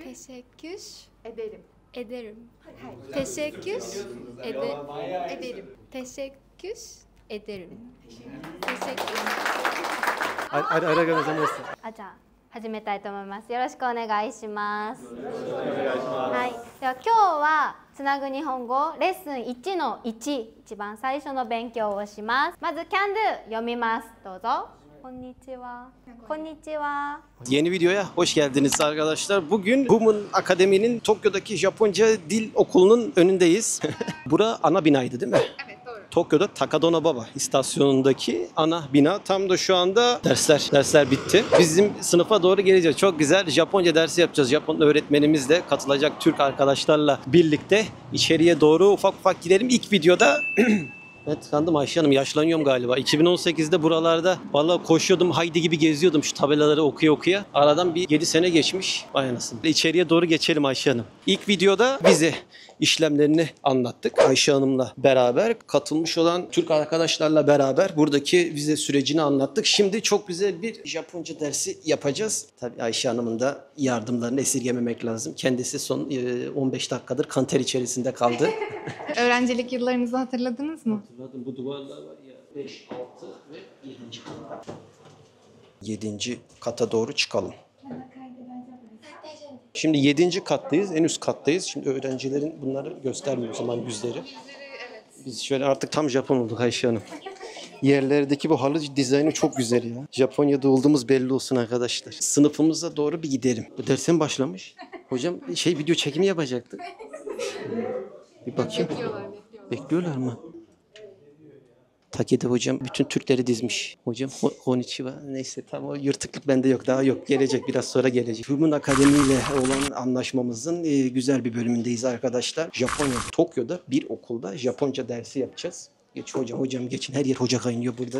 Teşekkür ederim. ederim. Hayır. Teşekkür Ederim. teşekkür ederim. Teşekkür. ありがとうございます。あ、じゃあ始めたいと思います。よろしくお願いします。はい。では今日はつなぐ日本語レッスン1の1、一番最初の勉強をします。まず can do 読みます。どうぞ。こんにちは。こんにちは。 Yeni videoya hoş geldiniz arkadaşlar. Bugün Human Akademi'nin Tokyo'daki Japonca dil okulunun önündeyiz. Bura ana binaydı değil mi? Evet, doğru. Tokyo'da Takadonobaba istasyonundaki ana bina. Tam da şu anda dersler bitti. Bizim sınıfa doğru geleceğiz. Çok güzel Japonca dersi yapacağız. Japon öğretmenimiz de katılacak Türk birlikte içeriye doğru ufak ufak gidelim. İlk videoda evet, tıkandım Ayşe Hanım, yaşlanıyorum galiba. 2018'de buralarda vallahi koşuyordum, haydi gibi geziyordum şu tabelaları okuya. Aradan bir 7 sene geçmiş. Vay anasını. İçeriye doğru geçelim Ayşe Hanım. İlk videoda vize işlemlerini anlattık. Ayşe Hanım'la beraber, katılmış olan Türk arkadaşlarla beraber buradaki vize sürecini anlattık. Şimdi çok güzel bir Japonca dersi yapacağız. Tabii Ayşe Hanım'ın da yardımlarını esirgememek lazım. Kendisi son 15 dakikadır kanter içerisinde kaldı. Öğrencilik yıllarınızı hatırladınız mı? Hatırladım, bu duvarlar var ya, 5, 6 ve 7. kat. 7. kata doğru çıkalım. Şimdi 7. kattayız, en üst kattayız. Şimdi öğrencilerin bunları göstermiyor o zaman yüzleri. Biz şöyle artık tam Japon olduk Ayşe Hanım. Yerlerdeki bu halı dizaynı çok güzel ya. Japonya'da olduğumuz belli olsun arkadaşlar. Sınıfımıza doğru bir gidelim. Bu dersin başlamış. Hocam video çekimi yapacaktık. Bir bakayım. Bekliyorlar mı? Takede hocam bütün Türkleri dizmiş. Hocam konnichiwa. Neyse tam o yırtıklık bende yok. Daha yok. Gelecek. Biraz sonra gelecek. Human Akademi ile olan anlaşmamızın güzel bir bölümündeyiz arkadaşlar. Japonya, Tokyo'da bir okulda Japonca dersi yapacağız. Geç hocam geçin. Her yer hoca kaynıyor burada.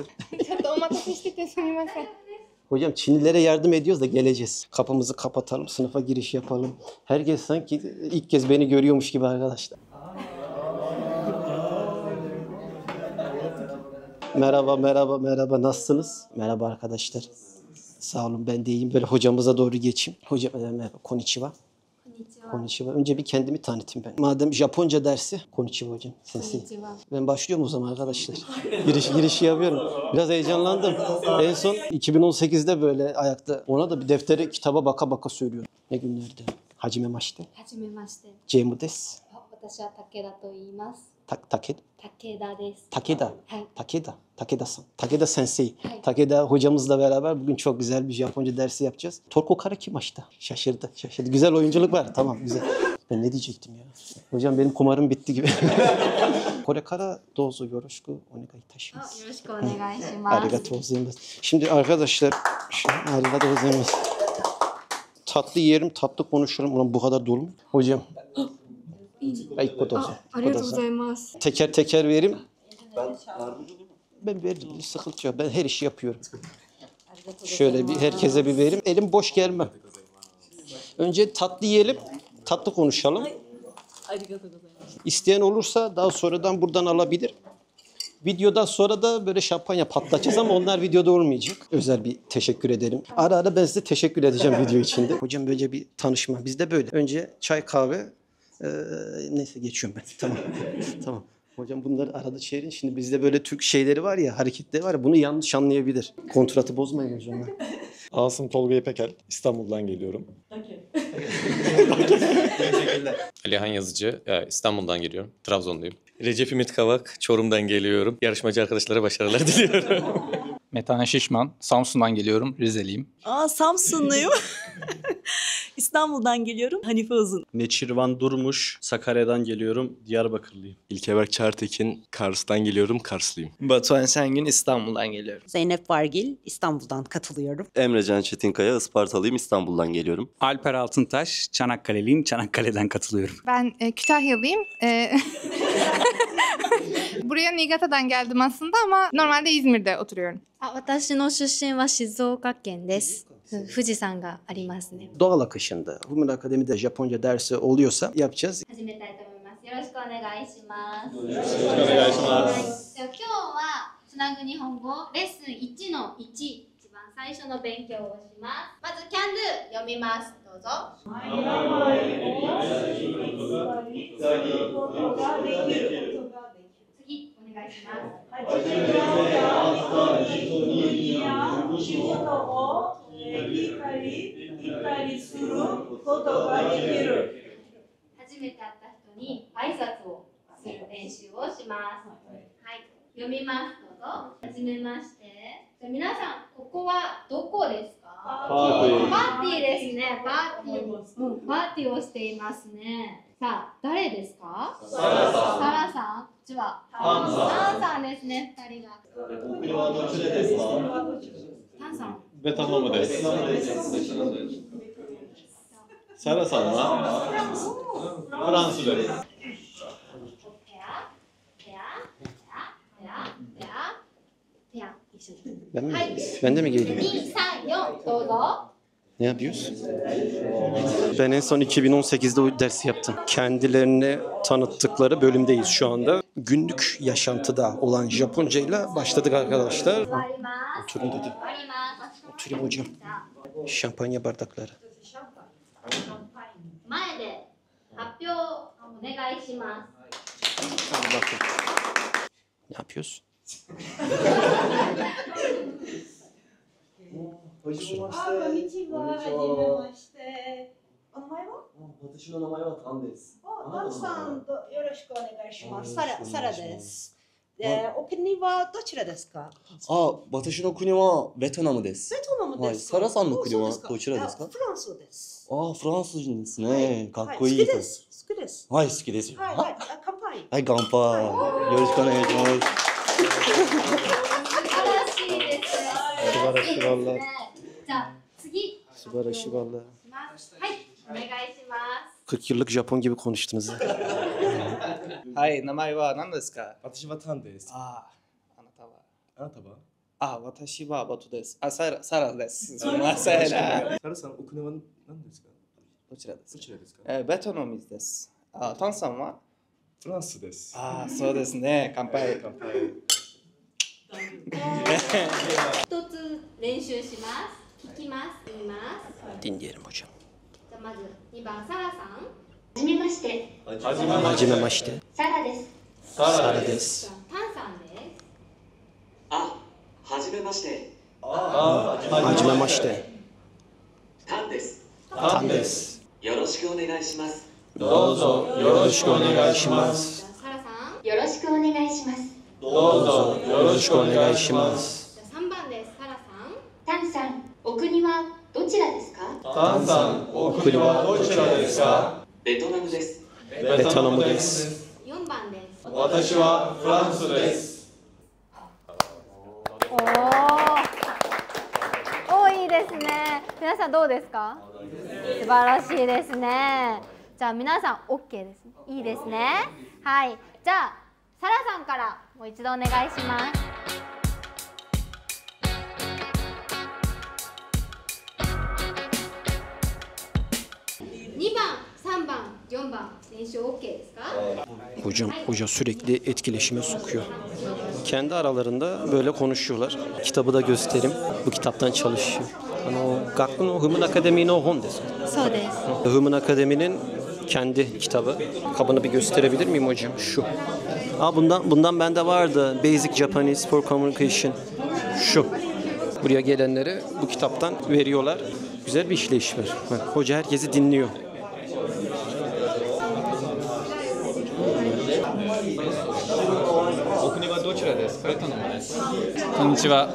Hocam Çinlilere yardım ediyoruz da geleceğiz. Kapımızı kapatalım. Sınıfa giriş yapalım. Herkes sanki ilk kez beni görüyormuş gibi arkadaşlar. Merhaba, nasılsınız? Merhaba arkadaşlar. Sağ olun, ben de iyiyim. Böyle hocamıza doğru geçeyim. Hocam merhaba, konnichiwa. Konnichiwa. Önce bir kendimi tanıtayım ben. Madem Japonca dersi, konnichiwa hocam. Sensei. Ben başlıyorum o zaman arkadaşlar. Girişi yapıyorum. Biraz heyecanlandım. En son 2018'de böyle ayakta. Ona da bir deftere, kitaba baka söylüyorum. Ne günlerdi? Hajime mashite. Jeimu desu. 私は武田と言います。武田です。武田さん。武田sensei. Takeda hocamızla beraber bugün çok güzel bir Japonca dersi yapacağız. Torko Kara Kimaş'ta. Şaşırdı. Güzel oyunculuk var. Tamam güzel. Ben ne diyecektim ya? Hocam benim kumarım bitti gibi. Kore Kara dozo yoroshiku onegai itashimasu. Yoroshiku onegai shimasu. Arigatou gozaimasu. Şimdi arkadaşlar, arigatou gozaimasu. Tatlı yerim, tatlı konuşurum. Ulan bu kadar dolu mu? Hocam. Teker vereyim. Ben veririm, sıkıntı yok. Ben her işi yapıyorum. Şöyle bir herkese bir vereyim. Elim boş gelmem. Önce tatlı yiyelim, tatlı konuşalım. İsteyen olursa daha sonradan buradan alabilir. Videodan sonra da böyle şampanya patlatacağız ama onlar videoda olmayacak. Özel bir teşekkür ederim. Ara ben size teşekkür edeceğim video içinde. Hocam böyle bir tanışma. Bizde böyle. Önce çay kahve. Neyse geçiyorum ben. Tamam. Hocam bunları arada çevirin. Şimdi bizde böyle Türk şeyleri var ya, hareketleri var ya, bunu yanlış anlayabilir. Kontratı bozmayın hocam. Asım Tolga İpekel, İstanbul'dan geliyorum. Alihan Yazıcı, İstanbul'dan geliyorum. Trabzonluyum. Recep Ümit Kavak, Çorum'dan geliyorum. Yarışmacı arkadaşlara başarılar diliyorum. Metane Şişman, Samsun'dan geliyorum, Rizeliyim. Samsunluyum. İstanbul'dan geliyorum, Hanife Uzun. Neçirvan Durmuş, Sakarya'dan geliyorum, Diyarbakırlıyım. İlkeberk Çartekin, Kars'tan geliyorum, Karslıyım. Batuhan Sengün, İstanbul'dan geliyorum. Zeynep Vargil, İstanbul'dan katılıyorum. Emrecan Çetinkaya, Ispartalıyım, İstanbul'dan geliyorum. Alper Altıntaş, Çanakkale'liyim, Çanakkale'den katılıyorum. Ben Kütahyalıyım. Buraya Niigata'dan geldim aslında ama normalde İzmir'de oturuyorum. 私の出身は静岡県です。富士山がありますね。 Doğal akışında Human Akademi'de Japonca dersi oluyorsa yapacağız. 始めたいと思います。よろしくお願いします。よろしくお願いします。今日はつなぐ日本語レッスン1の1、一番最初の勉強をします。まず can do 読みます。どうぞ。次お願いします。初めて会った人に挨拶をする練習をします。はい、読みます。どうぞ。はじめまして。じゃあ皆さん、ここはどこですか？パーティーですね。パーティーをしていますね。さあ、誰ですか？サラさん。こっちはタンさんですね。二人が。お国はどちらですか？タンさん。ベトナムです。サラさんはフランスです。Ben de mi geleyim? 2、3、4どうぞ。Ne yapıyoruz? Ben en son 2018'de o dersi yaptım. Kendilerini tanıttıkları bölümdeyiz şu anda. Günlük yaşantıda olan Japoncayla başladık arkadaşlar. Oturun dedi. Oturayım hocam. Şampanya bardakları. 前で発表お願いします。 Hadi bakın. Ne yapıyoruz? こんにちは。はじめまして。お名前は？私の名前はタンです。タンさん、よろしくお願いします。サラです。お国はどちらですか？私の国はベトナムです。ベトナムです。サラさんの国はどちらですか？フランスです。フランス人ですね。かっこいいです。好きです。はい、好きですよ。はい、乾杯。はい、乾杯。よろしくお願いします。素晴らしいvalla. じゃあ次。素晴らしいvalla. はい、お願いします。40 yıllık Japon gibi konuştunuz. はい、名前は何ですか？私はタンです。あなたは？あなたは？私はバトです。サラです。すみません。サラさん、お国は何ですか？どちらですか？どちらですか？ベトナムです。タンさんは？フランスです。そうですね。乾杯。乾杯。一つ練習します。聞きます。言います。 Dinleyelim hocam. じゃあまず2番サラさん。はじめまして。はじめまして。サラです。サラです。タンさんです。はじめまして。はじめまして。タンです。タンです。よろしくお願いします。どうぞよろしくお願いします。サラさん。よろしくお願いします。どうぞよろしくお願いします。3番です。サラさん。タンさん、お国はどちらですか？タンさん、お国はどちらですか？ベトナムです。ベトナムです。4番です。私はフランスです。いいですね。皆さんどうですか？素晴らしいですね。じゃあ皆さん OK です。いいですね。はい。じゃあサラさんからもう一度お願いします。2番、3番、4番練習 OK ですか？ Hocam, hoca sürekli etkileşime sokuyor. Kendi aralarında böyle konuşuyorlar. Kitabı da göstereyim. Bu kitaptan çalışıyor. Gakkun no Human Akademi no Hon desu. So desu. Human Akademi'nin kendi kitabı. Kabını bir gösterebilir miyim hocam? Şu. Bundan bende vardı. Basic Japanese for Communication. Şu. Buraya gelenlere bu kitaptan veriyorlar. Güzel bir işleyiş var. Hoca herkesi dinliyor. お国はどちらですか？ベトナムです。こんにちは。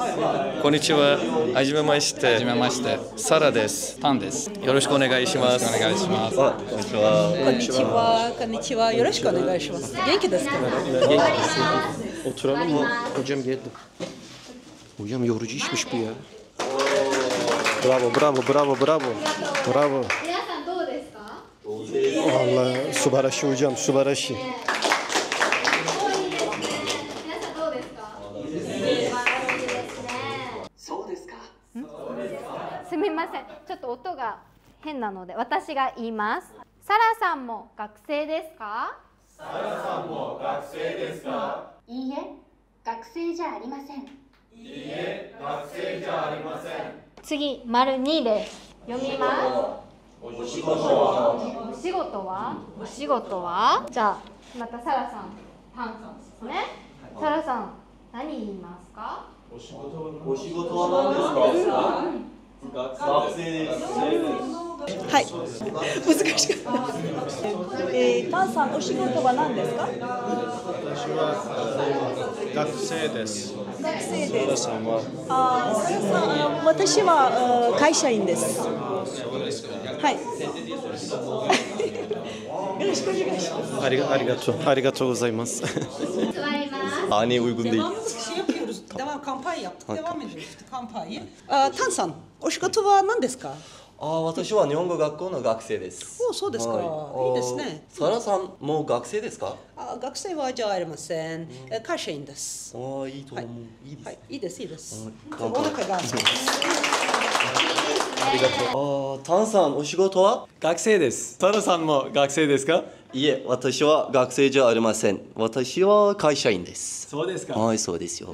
こんにちは。はじめまして。はじめまして。サラです。タンです。よろしくお願いします。お願いします。こんにちは。こんにちは。こんにちは。よろしくお願いします。元気ですか？ Oturalım mı? Hocam geldi. Hocam yorucu işmiş bu ya. Bravo, bravo, bravo, bravo. Bravo. 皆さんどうですか？ Vallahi subarashi hocam, subarashi. すみません、ちょっと音が変なので私が言います。サラさんも学生ですか？サラさんも学生ですか？いいえ、学生じゃありません。次、丸2です。読みます。お仕事は？お仕事は？お仕事は？じゃあ、またサラさん、タンさんですね。サラさん、何言いますか？お仕事は何ですか？学生です。はい。難しかった。タンさん、お仕事は何ですか？私は学生です。学生です。サラさんは？サラさん、私は会社員です。そうですか。はい。よろしくお願いします。ありがとうございます。座ります。Ani uygun değil. Devam kampanya yaptık. Devam ediyoruz işte kampanya. Tanさん、お仕事は何ですか？私は日本語学校の学生です。お、そうですか。いいですね。サラさんも学生ですか？学生はじゃありません。会社員です。いいと思う。いいです。いいです、いいです。乾お腹が。タンさん、お仕事は？学生です。サラさんも学生ですか？いえ、私は学生じゃありません。私は会社員です。そうですか。はい、そうですよ。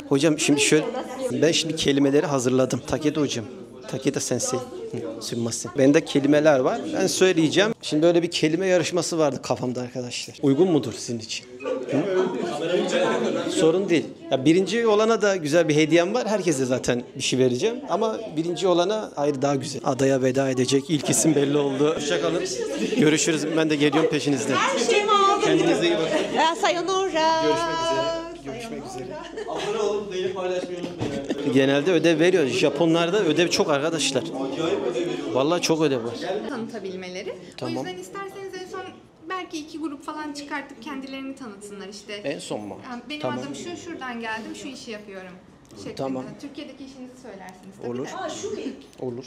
Hocam şimdi şöyle, ben şimdi kelimeleri hazırladım. Takeda hocam, Takeda sensei. Sünmasen. Bende kelimeler var. Ben söyleyeceğim. Şimdi böyle bir kelime yarışması vardı kafamda arkadaşlar. Uygun mudur sizin için? Sorun değil. Ya birinci olana da güzel bir hediyem var. Herkese zaten bir şey vereceğim. Ama birinci olana ayrı daha güzel. Adaya veda edecek. İlk isim belli oldu. Hoşçakalın. Görüşürüz. Ben de geliyorum peşinizden. Kendinize iyi bakın. Sayonara. Görüşmek üzere. Abone olun, beğeni paylaşmayı unutmayın. Genelde ödev veriyor. Japonlarda ödev çok arkadaşlar. Vallahi çok ödev var. Tanıtabilmeleri. Tamam. O yüzden isterseniz en son belki 2 grup falan çıkartıp kendilerini tanıtsınlar işte. En son mu? Yani benim Tamam. adım şu, şuradan geldim, şu işi yapıyorum. Şeklinde. Tamam. Türkiye'deki işinizi söylersiniz tabii Olur. de. Olur.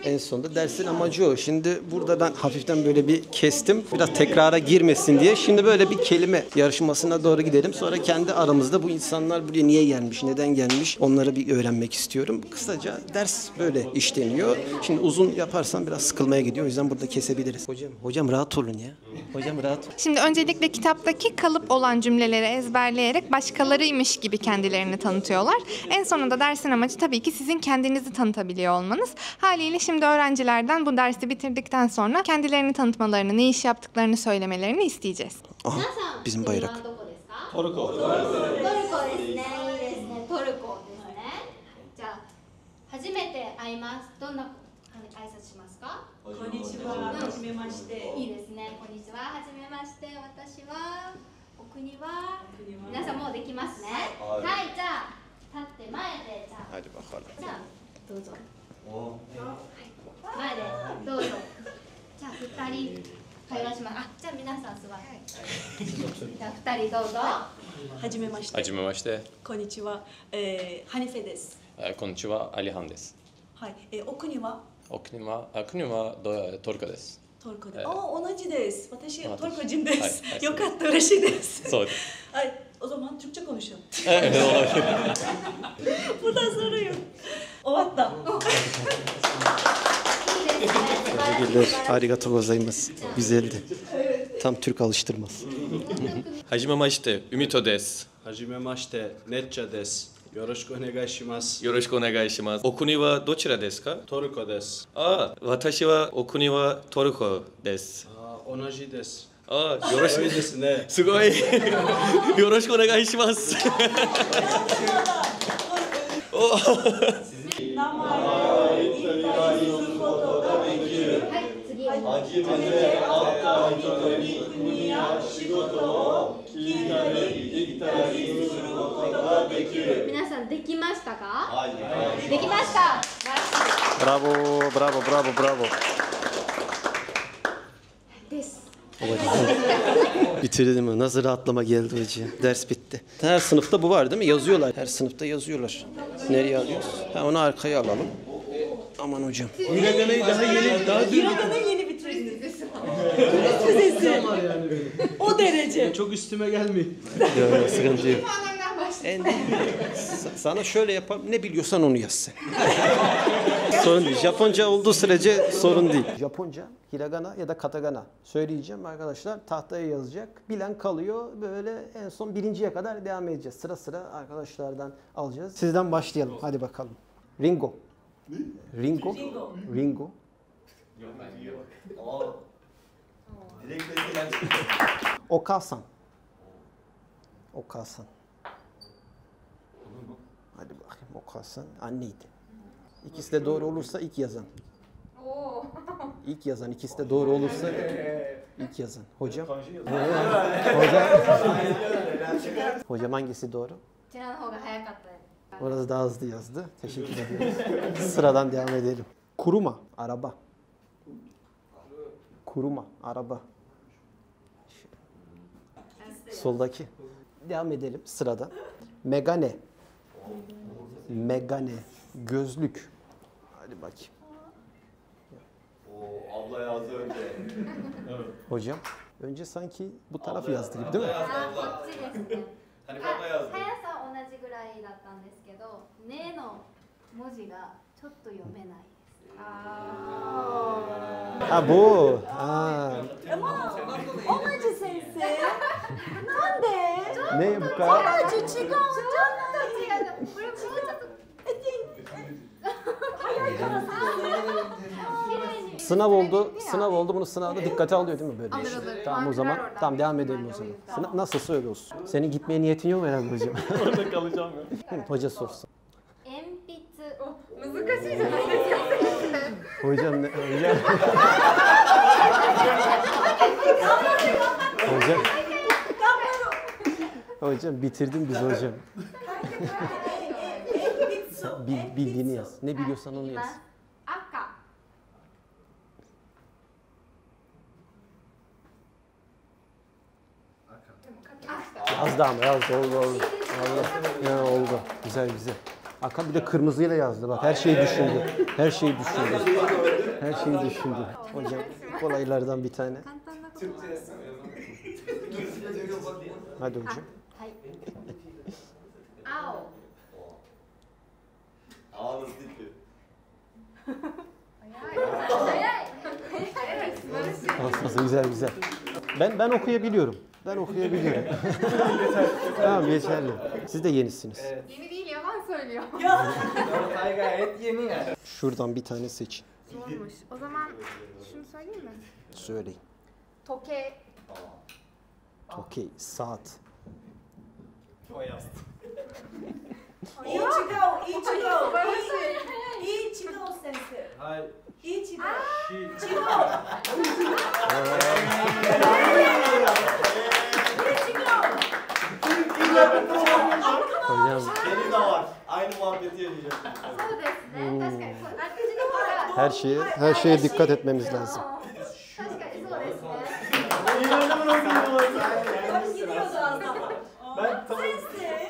En sonunda dersin amacı o. Şimdi burada ben hafiften böyle bir kestim. Biraz tekrara girmesin diye. Şimdi böyle bir kelime yarışmasına doğru gidelim. Sonra kendi aramızda bu insanlar buraya niye gelmiş, neden gelmiş onları bir öğrenmek istiyorum. Kısaca ders böyle işleniyor. Şimdi uzun yaparsam biraz sıkılmaya gidiyor. O yüzden burada kesebiliriz. Hocam rahat olun ya. Hocam rahat olun. Şimdi öncelikle kitaptaki kalıp olan cümleleri ezberleyerek başkalarıymış gibi kendilerini tanıtıyorlar. En sonunda dersin amacı tabii ki sizin kendinizi tanıtabiliyor olmanız. Haliyle şimdi öğrencilerden bu dersi bitirdikten sonra kendilerini tanıtmalarını, ne iş yaptıklarını söylemelerini isteyeceğiz. Aha, bizim bayrak. Toruko. 初めて会います。どんな挨拶しますか？こんにちは。はじめまして。いいですね。こんにちは。はじめまして。私はお国は皆さんもうできますね。はい、じゃあ立って前でじゃあ。じゃあどうぞ。前でどうぞ。じゃあ二人会話します。じゃあ皆さん座って。じゃあ二人どうぞ。はじめまして。はじめまして。こんにちは。ハニフェです。こんにちは、アリハンです。はい。お国は？国はトルコです。トルコで。同じです。私トルコ人です。よかった嬉しいです。そうです。はい。O zaman Türkçe konuşalım. Buradan soruyor. Ovatta. Arigatou gozaimasu. Güzeldi. Tam Türk alıştırması. はじめまして、ウミトです。はじめまして、ネッチャです。よろしくお願いします。よろしくお願いします。お国はどちらですか？トルコです。私はお国はトルコです。同じです。よろしくですね。すごい。よろしくお願いします。名前を言ったりすることができる。初めて会った人に国や仕事を聞いたり言ったりすることができる。皆さんできましたか？できました。Bravo, bravo, bravo, bravo. です。Bitirdim mi? Nasıl rahatlama geldi hocam? Ders bitti. Her sınıfta bu var değil mi? Yazıyorlar. Her sınıfta yazıyorlar. Nereye alıyoruz? Onu arkaya alalım. Aman hocam. Hiragana yeni bitirdiniz. Sesi. O derece. Çok üstüme gelmeyin. Yok, sıkıntı yok. Sana şöyle yapalım. Ne biliyorsan onu yaz sen. Sorun değil. Japonca olduğu sürece sorun değil. Japonca, hiragana ya da katagana söyleyeceğim arkadaşlar. Tahtaya yazacak. Bilen kalıyor. Böyle en son birinciye kadar devam edeceğiz. Sıra sıra arkadaşlardan alacağız. Sizden başlayalım. Hadi bakalım. Ringo. Ringo. Ringo. Okasan. Okasan. Hadi bakayım Okasan. Anneydi. İkisi de doğru olursa ilk yazan. İlk yazan. İkisi de doğru olursa ilk yazan. Hocam. Hocam hangisi doğru? Orası daha hızlı yazdı. Teşekkür ediyoruz. Sıradan devam edelim. Kuruma. Araba. Kuruma. Araba. Soldaki. Devam edelim sırada. Megane. Megane. Gözlük. Hadi bakayım. Abla yazdı önce. Hocam. Önce sanki bu taraf yazdı gibi değil mi? Hani baba yazdı. 速さは同じぐらいだったんですけど、ねの文字がちょっと読めないです。Ha bu. Ha. Onacı sensi. Nande? Ne bu kadar? Onacı çıkıyor. Sınav oldu. Sınav oldu. Bunu sınavda dikkate alıyor değil mi böyle? Alır, işte? alır. Tamam o zaman. Marklar Tamam devam edelim o zaman. Nasılsa öyle olsun. Senin gitmeye niyetin yok mu herhalde hocam? Orada kalacağım ya. Hoca sorsun. 鉛筆。難しいじゃないですか。 Hocam ne? Hocam. Hocam. Hocam bitirdin biz hocam. Bildiğini yaz. Ne biliyorsan onu yaz. 赤。 Yazdı ama yazdı. Oldu. Ya, oldu. Güzel. Hakan bir de kırmızıyla yazdı. Bak her şeyi düşündü. Her şeyi düşündü. Hocam kolaylardan bir tane. Hadi hocam. 青。 Ağzı tipi. Güzel. Ben okuyabiliyorum. Tamam yeterli. Siz de yenisiniz. Yeni değil, yalan söylüyor. Gayet yeni ya. Şuradan bir tane seçin. Zormuş. O zaman şunu söyleyeyim mi? Söyleyin. Toke. Okey. Saat. O yazdı. Ichigo. Ichigo sensi. Hayır. Ichigo. Hocam Benim de var. Aynı muhabbeti yaşayacağım. そうですね。確かにこっちの方が。 her şeye dikkat etmemiz lazım. 確かにそうですね。 Ben tamam.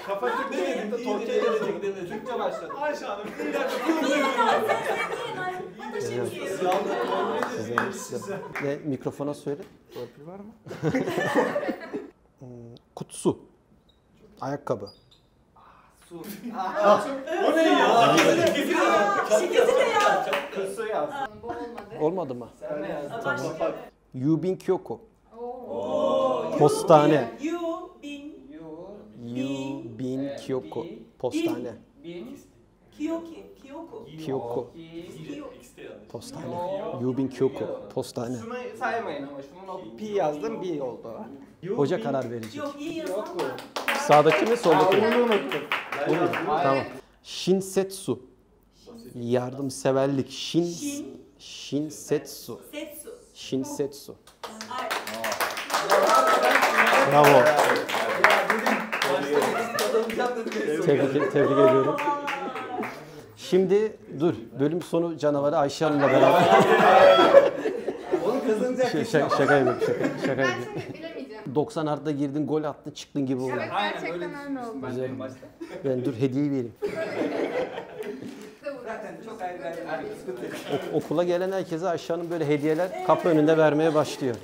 Kafa demedim de Tokyo'ya demedim. Türkçe başladı. Ayşe Hanım. Bir dakika. Ve mikrofona söyle. Torpil var mı? Kutsu. Ayakkabı. O ne ya? Kısı yazdı. Olmadı mı? Sen ne yazdın? Tamam. Yubin Kyoko. Postane. Yubin Kyoko. Postane. Kyoko. Postane. Yubin Kyoko. Postane. Şunu saymayın ama şunun o pi yazdım bir oldu. Hoca karar verecek. Yok. Sağdaki mi soldaki mi? Bunu unuttum. Tamam. Shinsetsu. Yardımseverlik. Shinsetsu. Shinsetsu. Bravo. Tebrik ediyorum. Şimdi dur. Bölüm sonu canavarı Ayşe Hanım'la beraber. Onu kazanacak. Şaka yapıyorum. Şaka Ben yapıyorum. şimdi bilemeyeceğim. 90 artıda girdin, gol attın, çıktın gibi oldu. Evet, gerçekten öyle oldu. Güzel. Ben dur hediyeyi vereyim. Zaten çok ayrı sıkıntı yok. Okula gelen herkese Ayşe Hanım böyle hediyeler kapı önünde vermeye başlıyor.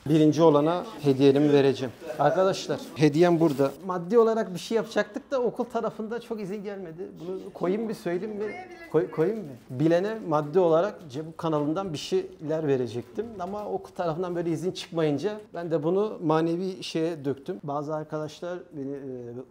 Birinci olana hediyelerimi vereceğim. Arkadaşlar hediyem burada. Maddi olarak bir şey yapacaktık da okul tarafında çok izin gelmedi. Bunu koyayım mı söyleyeyim mi? Koyayım mı? Bilene maddi olarak bu kanalından bir şeyler verecektim. Ama okul tarafından böyle izin çıkmayınca ben de bunu manevi şeye döktüm. Bazı arkadaşlar beni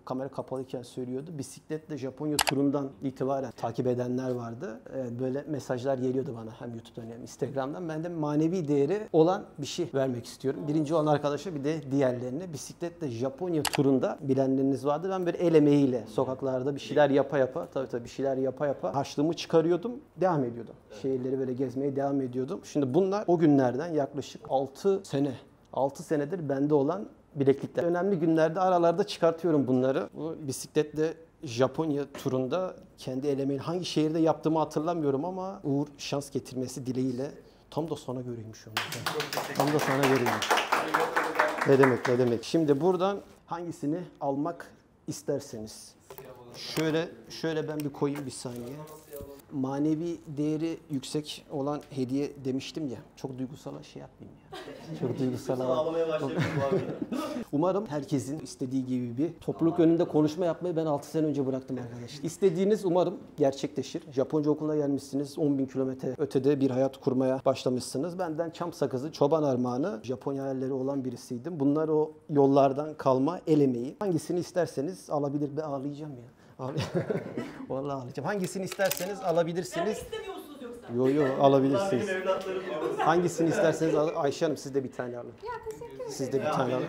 kamera kapalıyken söylüyordu. Bisikletle Japonya turundan itibaren takip edenler vardı. Böyle mesajlar geliyordu bana hem YouTube'dan hem Instagram'dan. Ben de manevi değeri olan bir şey vermek istiyorum. Birinci olan arkadaşa bir de diğerlerine. Bisikletle Japonya turunda bilenleriniz vardı. Ben böyle el emeğiyle sokaklarda bir şeyler yapa tabii bir şeyler yapa harçlığımı çıkarıyordum. Devam ediyordum. Şehirleri böyle gezmeye devam ediyordum. Şimdi bunlar o günlerden yaklaşık 6 senedir bende olan bileklikler. Önemli günlerde aralarda çıkartıyorum bunları. Bu bisikletle Japonya turunda kendi el emeğiyle hangi şehirde yaptığımı hatırlamıyorum ama uğur şans getirmesi dileğiyle tam da sana göreymiş onu. Tam da sana göreymiş. Ne demek. Şimdi buradan hangisini almak isterseniz. Şöyle ben bir koyayım bir saniye. Manevi değeri yüksek olan hediye demiştim ya. Çok duygusal şey yapmayayım ya. Çok duygusal. Ağlamaya başladım bu arada. Umarım herkesin istediği gibi bir topluluk önünde konuşma yapmayı ben 6 sene önce bıraktım arkadaşlar. İstediğiniz umarım gerçekleşir. Japonca okuluna gelmişsiniz. 10.000 kilometre ötede bir hayat kurmaya başlamışsınız. Benden çam sakızı, çoban armağanı, Japonya hayalleri olan birisiydim. Bunlar o yollardan kalma el emeği. Hangisini isterseniz alabilir. Ben ağlayacağım ya. Vallahi alacağım. Hangisini isterseniz alabilirsiniz. Yani istemiyorsunuz yoksa? Yo alabilirsiniz. Hangisini isterseniz Ayşe Hanım siz de bir tane alın. Ya teşekkür ederim. Siz de bir tane alın.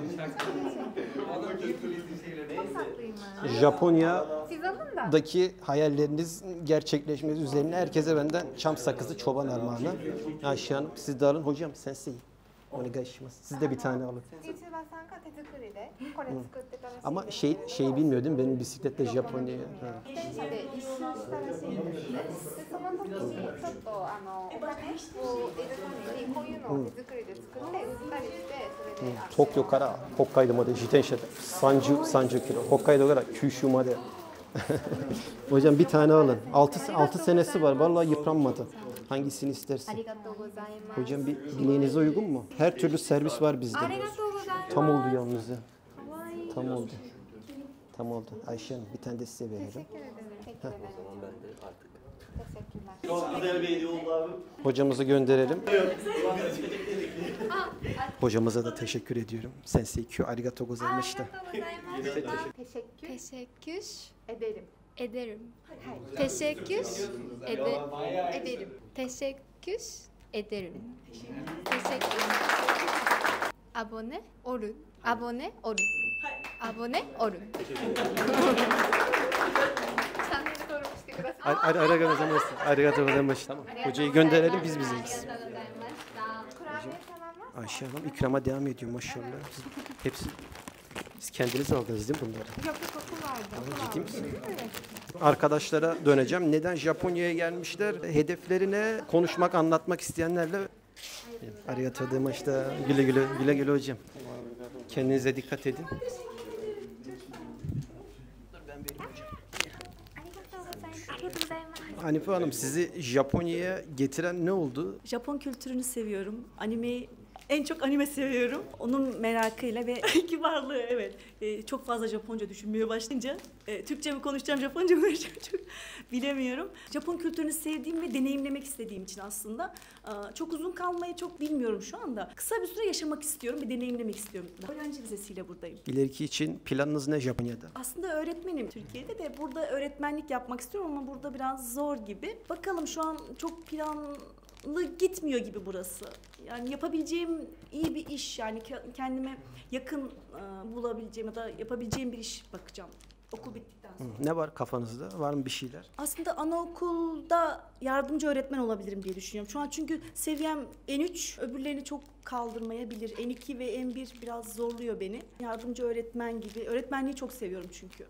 Japonya'daki hayalleriniz gerçekleşmesi üzerine herkese benden çam sakızı çoban armağanı. Ayşe Hanım siz de alın. Hocam sensei. Siz de bir tane alın. Ama şey bilmiyor değil mi? Benim bisikletle Japonya'ya. Tokyoから北海道まで自転車で30キロ。北海道から九州まで。Hocam bir tane alın. 6 senesi var. Vallahi yıpranmadı. Hangisini istersin? Hocam bir bileğinize uygun mu? Her türlü servis var bizde. Tam oldu yalnız ya. Tam oldu. Ayşe Hanım bir tane de size verelim. Çok güzel bir hediye oldu abi. Hocamızı gönderelim. Hocamıza da teşekkür ediyorum. Sensei Q arigatou gozaimashita. Teşekkür ederim. Teşekkür ederim. Abone olun. Arigatou gozaimashita. Tamam. Hocayı gönderelim biz bizeyiz. Ayşe Hanım ikrama devam ediyor maşallah. Hepsi siz kendiniz aldınız değil mi bunları? Yok okul vardı. Ciddi misin? Arkadaşlara döneceğim. Neden Japonya'ya gelmişler? Hedeflerine konuşmak, anlatmak isteyenlerle arigatou gozaimashita. Güle güle hocam. Kendinize dikkat edin. Hanife Hanım sizi Japonya'ya getiren ne oldu? Japon kültürünü seviyorum. En çok anime seviyorum. Onun merakıyla ve kibarlığı evet. Çok fazla Japonca düşünmeye başlayınca Türkçe mi konuşacağım, Japonca mı konuşacağım çok bilemiyorum. Japon kültürünü sevdiğim ve deneyimlemek istediğim için aslında çok uzun kalmayı çok bilmiyorum şu anda. Kısa bir süre yaşamak istiyorum ve deneyimlemek istiyorum. Öğrenci vizesiyle buradayım. İleriki için planınız ne Japonya'da? Aslında öğretmenim Türkiye'de de burada öğretmenlik yapmak istiyorum ama burada biraz zor gibi. Bakalım şu an çok planlı gitmiyor gibi burası. Yani yapabileceğim iyi bir iş yani kendime yakın bulabileceğim ya da yapabileceğim bir iş bakacağım okul bittikten sonra. Ne var kafanızda? Var mı bir şeyler? Aslında anaokulda yardımcı öğretmen olabilirim diye düşünüyorum. Şu an çünkü seviyem N3, öbürlerini çok kaldırmayabilir. N2 ve N1 biraz zorluyor beni. Yardımcı öğretmen gibi. Öğretmenliği çok seviyorum çünkü.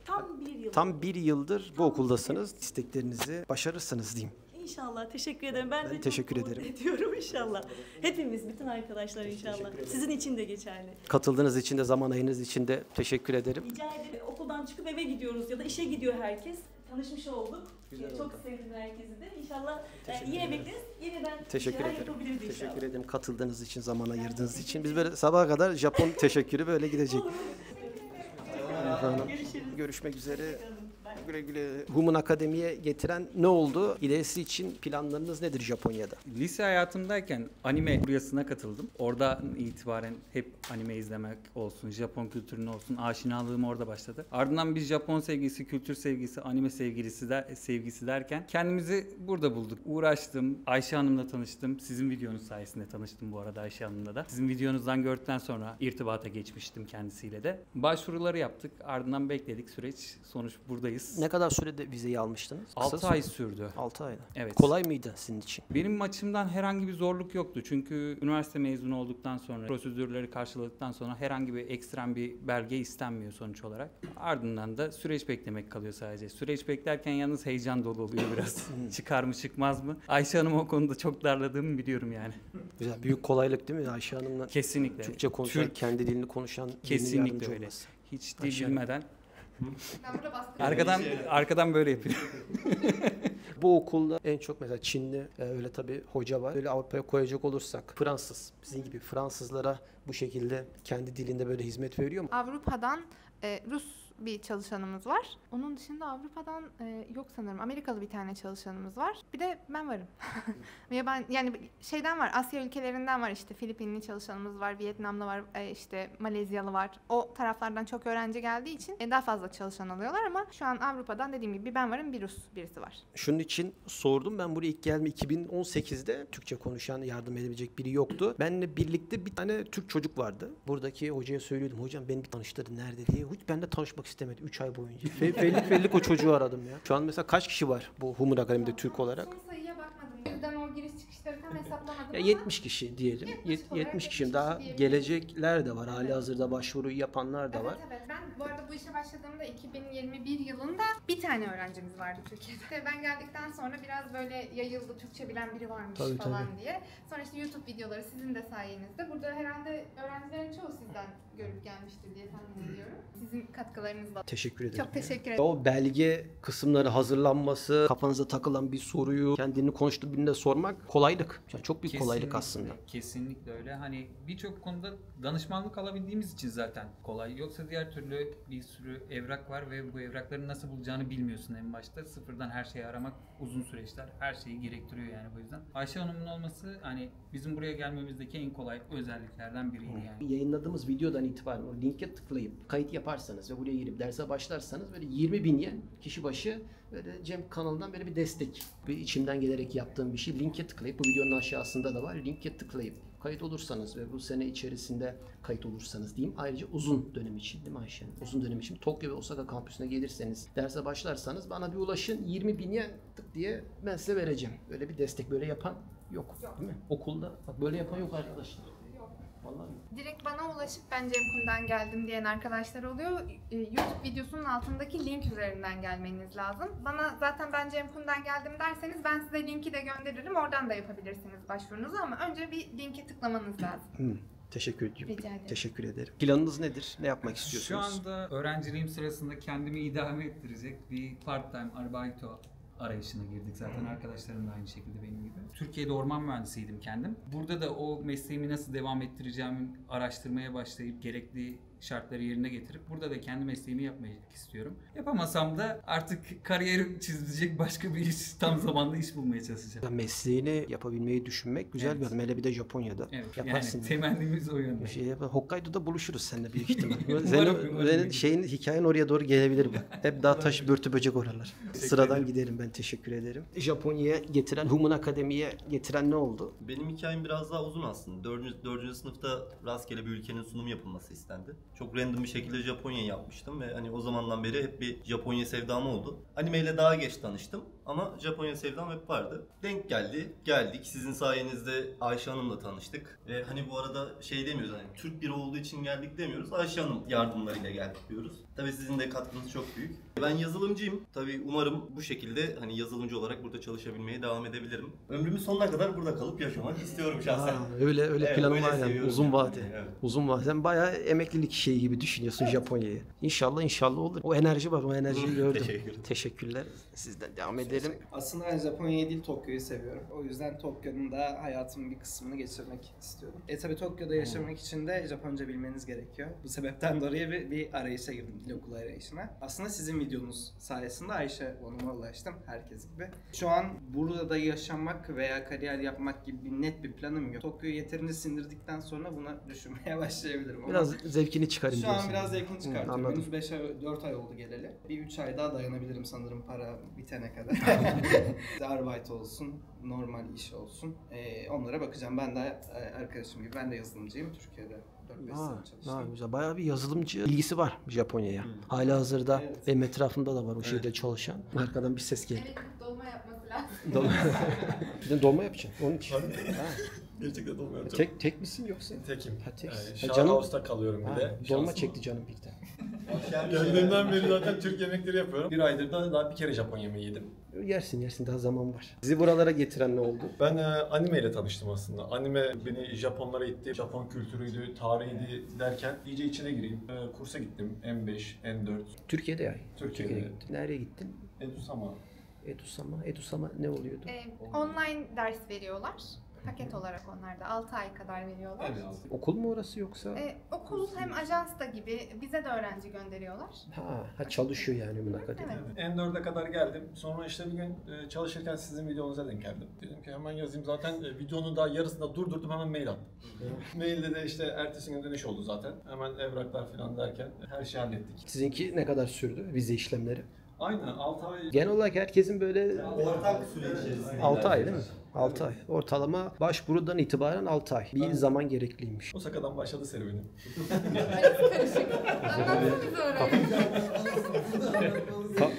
Tam bir yıldır bu okuldasınız. İsteklerinizi başarırsınız diyeyim. İnşallah. Teşekkür ederim. Ben de teşekkür çok ederim. Ediyorum inşallah. Hepimiz, bütün arkadaşlar inşallah. Sizin için de geçerli. Katıldığınız için de zaman ayınız için de teşekkür ederim. Rica ederim. Okuldan çıkıp eve gidiyoruz ya da işe gidiyor herkes. tanışmış olduk. Güzel Çok oldu. sevdim herkesi de. İnşallah Teşekkür yine ederim. bekleriz. Yeniden Teşekkür şeyler ederim. yapabiliriz inşallah. Teşekkür ederim katıldığınız için, zaman ayırdığınız için. Biz böyle sabaha kadar Japon teşekkürü böyle gidecek. Efendim, görüşmek üzere. Güle güle. Human Akademi'ye getiren ne oldu? İlerisi için planlarınız nedir Japonya'da? Lise hayatımdayken anime furyasına katıldım. Oradan itibaren hep anime izlemek olsun, Japon kültürüne olsun aşinalığım orada başladı. Ardından bir Japon sevgisi, kültür sevgisi, anime sevgisi derken kendimizi burada bulduk. Uğraştım, Ayşe Hanım'la tanıştım. Sizin videonuz sayesinde tanıştım bu arada Ayşe Hanım'la da. Sizin videonuzdan gördükten sonra irtibata geçmiştim kendisiyle de. Başvuruları yaptık. Ardından bekledik süreç. Sonuç buradayız. Ne kadar sürede vizeyi almıştınız? 6 ay sürdü. 6 ay. Evet. Kolay mıydı sizin için? Benim açımdan herhangi bir zorluk yoktu. Çünkü üniversite mezunu olduktan sonra, prosedürleri karşıladıktan sonra herhangi bir ekstrem bir belge istenmiyor sonuç olarak. Ardından da süreç beklemek kalıyor sadece. Süreç beklerken yalnız heyecan dolu oluyor biraz. Çıkar mı çıkmaz mı? Ayşe Hanım o konuda çok darladığımı biliyorum yani. Güzel, büyük kolaylık değil mi Ayşe Hanım'la? Kesinlikle. Türkçe konuşan, kendi dilini konuşan birinin Kesinlikle yardımcı öyle. olması. Hiç dil Ayşe bilmeden. Ben burada baskı Arkadan böyle yapıyor. Bu okulda en çok mesela Çinli öyle tabii hoca var. Böyle Avrupa'ya koyacak olursak Fransız, bizim gibi Fransızlara bu şekilde kendi dilinde böyle hizmet veriyor mu? Avrupa'dan Rus bir çalışanımız var. Onun dışında Avrupa'dan yok sanırım. Amerikalı bir tane çalışanımız var. Bir de ben varım. Yani şeyden var. Asya ülkelerinden var, işte Filipinli çalışanımız var, Vietnamlı var, işte Malezyalı var. O taraflardan çok öğrenci geldiği için daha fazla çalışan alıyorlar ama şu an Avrupa'dan dediğim gibi ben varım, bir Rus birisi var. Şunun için sordum. Ben buraya ilk gelme 2018'de Türkçe konuşan, yardım edebilecek biri yoktu. Benle birlikte bir tane Türk çocuk vardı. Buradaki hocaya söylüyordum. Hocam beni bir tanıştırın nerede diye. Hiç benimle tanışmak istemedi 3 ay boyunca. Fellik o çocuğu aradım ya. Şu an mesela kaç kişi var bu Human Akademi'de Türk olarak? Son sayıya bakmadım. Yüzden o giriş çıkışları tam hesaplamadım Ya ama 70 kişi diyelim. 70 kişi. Daha gelecekler de var. Halihazırda başvuru yapanlar da var. Evet. Ben bu arada bu işe başladığımda 2021 yılında bir tane öğrencimiz vardı Türkiye'de. Ben geldikten sonra biraz böyle yayıldı, Türkçe bilen biri varmış falan diye. Sonra işte YouTube videoları sizin de sayenizde. Burada herhalde öğrencilerin çoğu sizden görüp gelmiştir diye tahmin ediyorum. Sizin katkılarınızla. Teşekkür ederim. Çok teşekkür ederim. O belge kısımları hazırlanması, kafanıza takılan bir soruyu kendini konuştuğu birine sormak kolaylık. Yani çok büyük kolaylık aslında. Kesinlikle öyle. Hani birçok konuda danışmanlık alabildiğimiz için zaten kolay. Yoksa diğer türlü bir sürü evrak var ve bu evrakları nasıl bulacağını bilmiyorsun en başta. Sıfırdan her şeyi aramak uzun süreçler. Her şeyi gerektiriyor yani bu yüzden. Ayşe Hanım'ın olması hani bizim buraya gelmemizdeki en kolay özelliklerden biriydi yani. Yayınladığımız videodan itibaren o linke tıklayıp kayıt yaparsanız ve buraya girip derse başlarsanız böyle 20.000 yen kişi başı böyle Cem kanalından böyle bir destek. Bir içimden gelerek yaptığım bir şey. Linke tıklayıp, bu videonun aşağısında da var. Linke tıklayıp kayıt olursanız ve bu sene içerisinde kayıt olursanız diyeyim. Ayrıca uzun dönem için değil mi Ayşe? Uzun dönem için Tokyo ve Osaka kampüsüne gelirseniz, derse başlarsanız bana bir ulaşın. 20.000 yen tık diye ben size vereceğim. Böyle bir destek böyle yapan yok. Değil mi? Okulda bak böyle yapan yok arkadaşlar. Vallahi Direkt bana ulaşıp ben Cemkun'dan geldim diyen arkadaşlar oluyor. YouTube videosunun altındaki link üzerinden gelmeniz lazım. Bana zaten ben Cemkun'dan geldim derseniz ben size linki de gönderirim. Oradan da yapabilirsiniz başvurunuzu ama önce bir linke tıklamanız lazım. Teşekkür ediyorum. Rica ederim. Teşekkür ederim. Planınız nedir? Ne yapmak istiyorsunuz? Şu anda öğrenciliğim sırasında kendimi idame ettirecek bir part-time arbeito arayışına girdik. Zaten arkadaşlarım da aynı şekilde benim gibi. Türkiye'de orman mühendisiydim kendim. Burada da o mesleğimi nasıl devam ettireceğimi araştırmaya başlayıp gerekli şartları yerine getirip burada da kendi mesleğimi yapmayı istiyorum. Yapamasam da artık kariyerim çizilecek başka bir iş, tam zamanlı iş bulmaya çalışacağım. Mesleğini yapabilmeyi düşünmek güzel bir adım. Hele bir de Japonya'da. Evet, yaparsın. yani temennimiz o yönde. Hokkaido'da buluşuruz seninle büyük ihtimal. Senin hikayen oraya doğru gelebilir bak. Hep dağ taş börtü böcek oralar. Sıradan giderim, ben teşekkür ederim. Japonya'ya getiren, Human Akademi'ye getiren ne oldu? Benim hikayem biraz daha uzun aslında. 4. sınıfta rastgele bir ülkenin sunum yapılması istendi. Çok random bir şekilde Japonya yapmıştım ve hani o zamandan beri hep bir Japonya sevdam oldu. Anime ile daha geç tanıştım. ama Japonya sevdam hep vardı. Denk geldik. Sizin sayenizde Ayşe Hanım'la tanıştık. Ve hani bu arada şey demiyoruz, hani Türk biri olduğu için geldik demiyoruz. Ayşe Hanım yardımlarıyla geldik diyoruz. Tabii sizin de katkınız çok büyük. Ben yazılımcıyım. Tabii umarım bu şekilde hani yazılımcı olarak burada çalışabilmeye devam edebilirim. Ömrümün sonuna kadar burada kalıp yaşamak istiyorum şahsen. Öyle Evet, planım öyle var yani. seviyorum. Uzun vade. Evet. Uzun vade. Sen bayağı emeklilik şeyi gibi düşünüyorsun Japonya'yı. İnşallah olur. O enerji var. O enerjiyi gördüm. Teşekkürler. Sizden devam edelim. Aslında ben Japonya'yı değil Tokyo'yu seviyorum. O yüzden Tokyo'nun da hayatımın bir kısmını geçirmek istiyorum. Tabii Tokyo'da yaşamak için de Japonca bilmeniz gerekiyor. Bu sebepten dolayı bir arayışa girdim, dil okulu arayışına. Aslında sizin videonuz sayesinde Ayşe Hanım'a ulaştım, herkes gibi. Şu an burada yaşamak veya kariyer yapmak gibi bir net bir planım yok. Tokyo'yu yeterince sindirdikten sonra buna düşünmeye başlayabilirim. Biraz zevkini çıkarayım Şu an diyorsun. biraz zevkini çıkartıyorum. Anladım. Henüz 4 ay oldu geleli. Bir 3 ay daha dayanabilirim sanırım para bitene kadar. Arbeit olsun, normal iş olsun. Onlara bakacağım. Ben de arkadaşım gibi, ben de yazılımcıyım. Türkiye'de 4-5 sene çalıştım. Güzel. Bayağı bir yazılımcı ilgisi var Japonya'ya. Halihazırda benim etrafımda da var o şeyde çalışan. Arkadan bir ses geldi. Dolma yapması lazım. Bir de dolma yapacaksın. Onun için. Gerçekten dolma yapacağım. Tek misin yoksa? Tekim. Tek. Şahane kalıyorum bir de. Dolma çekti canım bir de. Geldiğimden beri zaten Türk yemekleri yapıyorum. Bir aydır da daha bir kere Japon yemeği yedim. Yersin daha zaman var. Sizi buralara getiren ne oldu? Ben anime ile tanıştım aslında. Anime beni Japonlara itti. Japon kültürüydü, tarihiydi derken iyice içine gireyim. Kursa gittim. M5, N4. Türkiye'de yani. Türkiye'de. Gittin. Nereye gittin? Edusama ne oluyordu? Online ders veriyorlar. Paket olarak onlar da 6 ay kadar veriyorlar. Evet. Okul mu orası yoksa? Okul hem ajans da gibi bize de öğrenci gönderiyorlar. Ha çalışıyor yani mülakat. N4'e kadar geldim. Sonra işte bir gün çalışırken sizin videonuza denk geldim. Dedim ki hemen yazayım. Zaten videonun daha yarısında durdurdum, hemen mail attım. Mailde de işte ertesi gün dönüş oldu zaten. Hemen evraklar falan derken her şeyi hallettik. Sizinki ne kadar sürdü vize işlemleri? Aynen 6 ay. Genel olarak herkesin böyle ortak süre içerisinde. 6 ay değil mi? 6 ay. Ortalama başvurudan itibaren 6 ay. Bir zaman gerekliymiş. Osaka'dan başladı serüvenim.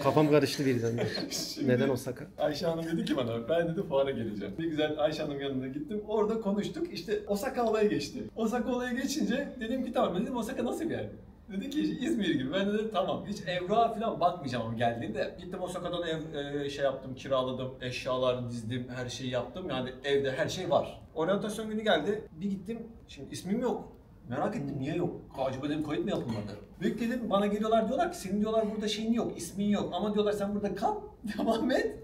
Kafam karıştı birden. Neden Osaka? Ayşe Hanım dedi ki bana, ben dedi fuara geleceğim. Bir güzel Ayşe Hanım yanına gittim. Orada konuştuk. İşte Osaka olayı geçti. Osaka olayı geçince dedim ki tamam, dedim Osaka nasıl bir yer? Dedi ki İzmir gibi. Ben de dedim tamam, hiç evrağa falan bakmayacağım ama geldiğinde. Gittim Osaka'dan şey yaptım, kiraladım, eşyalar dizdim, her şeyi yaptım. Yani evde her şey var. Oryantasyon günü geldi. Bir gittim, şimdi ismim yok. Merak ettim niye yok? Acaba dedim kayıt mı yapılmadı? Bekledim, bana geliyorlar diyorlar ki senin diyorlar burada şeyin yok, ismin yok. Ama diyorlar sen burada kal, devam et.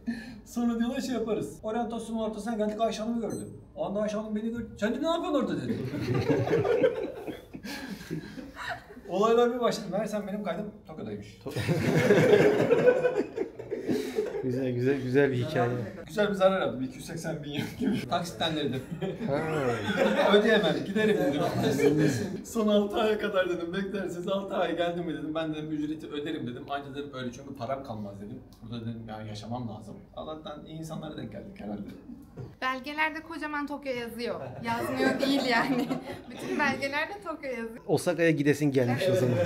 Sonra diyorlar şey yaparız. Oryantasyonun ortasına geldik, Ayşe Hanım'ı gördüm. O anda Ayşe Hanım beni gördü. Sen de ne yapıyorsun orada dedi. Olaylar bir başladı. Meğersem benim kaydım Tokyo'daymış. Güzel bir hikaye. Güzel bir zarar aldım. 280 bin yen gibi. Taksitten dedim. Ödeyemem, giderim dedim. Son 6 aya kadar dedim. Beklersiniz 6 ay geldi mi dedim. Ben dedim ücreti öderim dedim. Ancak dedim öyle çünkü param kalmaz dedim. Burada dedim yani yaşamam lazım. Allah'tan iyi insanlara denk geldik herhalde. Belgelerde kocaman Tokyo yazıyor. Yazmıyor değil yani. Bütün belgelerde Tokyo yazıyor. Osaka'ya gidesin gelmiş o zaman.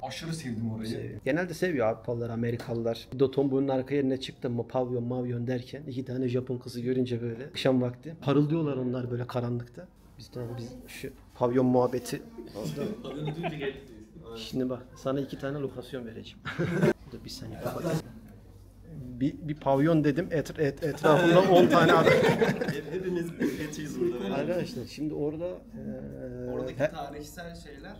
Aşırı sevdim orayı. Genelde seviyor Avrupalılar, Amerikalılar. Dotonbo'nun arka yerine çıktım mı pavyon derken 2 tane Japon kızı görünce böyle akşam vakti parıldıyorlar onlar böyle karanlıkta. Biz şu pavyon muhabbeti. Şimdi bak sana 2 tane lokasyon vereceğim. Dur bir saniye kapatayım. Bir pavyon dedim, etrafında 10 tane adam. Hepimiz geçiyiz burada. Arkadaşlar şimdi orada oradaki tarihsel şeyler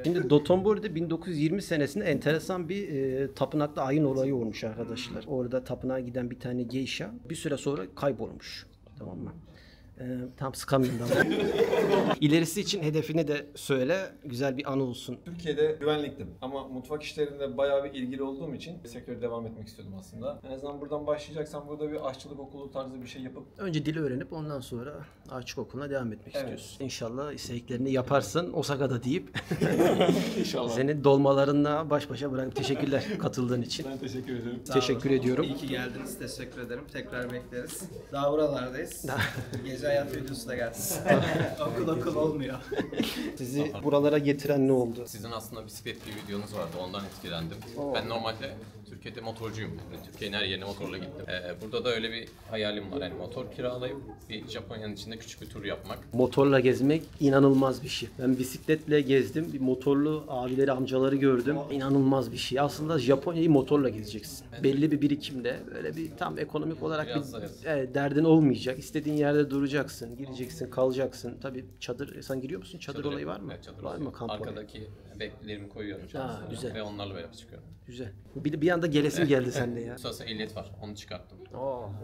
şimdi Dotonbori'de 1920 senesinde enteresan bir tapınakta ayin olayı olmuş arkadaşlar. Orada tapınağa giden bir tane geisha bir süre sonra kaybolmuş. Tamam mı? Tam sıkamıyorum da. İlerisi için hedefini de söyle, güzel bir anı olsun. Türkiye'de güvenliktim ama mutfak işlerinde bayağı bir ilgili olduğum için sektörde devam etmek istiyordum aslında. En azından buradan başlayacaksam burada bir aşçılık okulu tarzı bir şey yapıp önce dili öğrenip ondan sonra aşçılık okuluna devam etmek istiyorsun. İnşallah istediklerini yaparsın Osaka'da deyip İnşallah. Seni dolmalarınla baş başa bırakıp teşekkürler katıldığın için. Ben teşekkür ederim. Teşekkür ediyorum. İyi ki geldiniz. Teşekkür ederim. Tekrar bekleriz. Daha buralardayız. Gece hayat videosu da gelsin. okul olmuyor. Sizi buralara getiren ne oldu? Sizin aslında bisiklet bir videonuz vardı, ondan etkilendim. Ben normalde Türkiye'de motorcuyum. Yani Türkiye'nin her yerine motorla gittim. Burada da öyle bir hayalim var. Yani motor kiralayıp bir Japonya'nın içinde küçük bir tur yapmak. Motorla gezmek inanılmaz bir şey. Ben bisikletle gezdim. Bir motorlu abileri, amcaları gördüm. İnanılmaz bir şey. Aslında Japonya'yı motorla gezeceksin. Belli bir birikimde, böyle bir tam ekonomik olarak bir derdin olmayacak. İstediğin yerde duracaksın, gireceksin, kalacaksın. Tabii çadır, sen giriyor musun? Çadır olayı var mı? Evet, çadır var mı kamp olayı? Arkadaki beklerimi koyuyorum güzel. ve onlarla beraber çıkıyorum. Güzel. Bir anda gelesim geldi sende ya. Sonrasında ehliyet var, onu çıkarttım.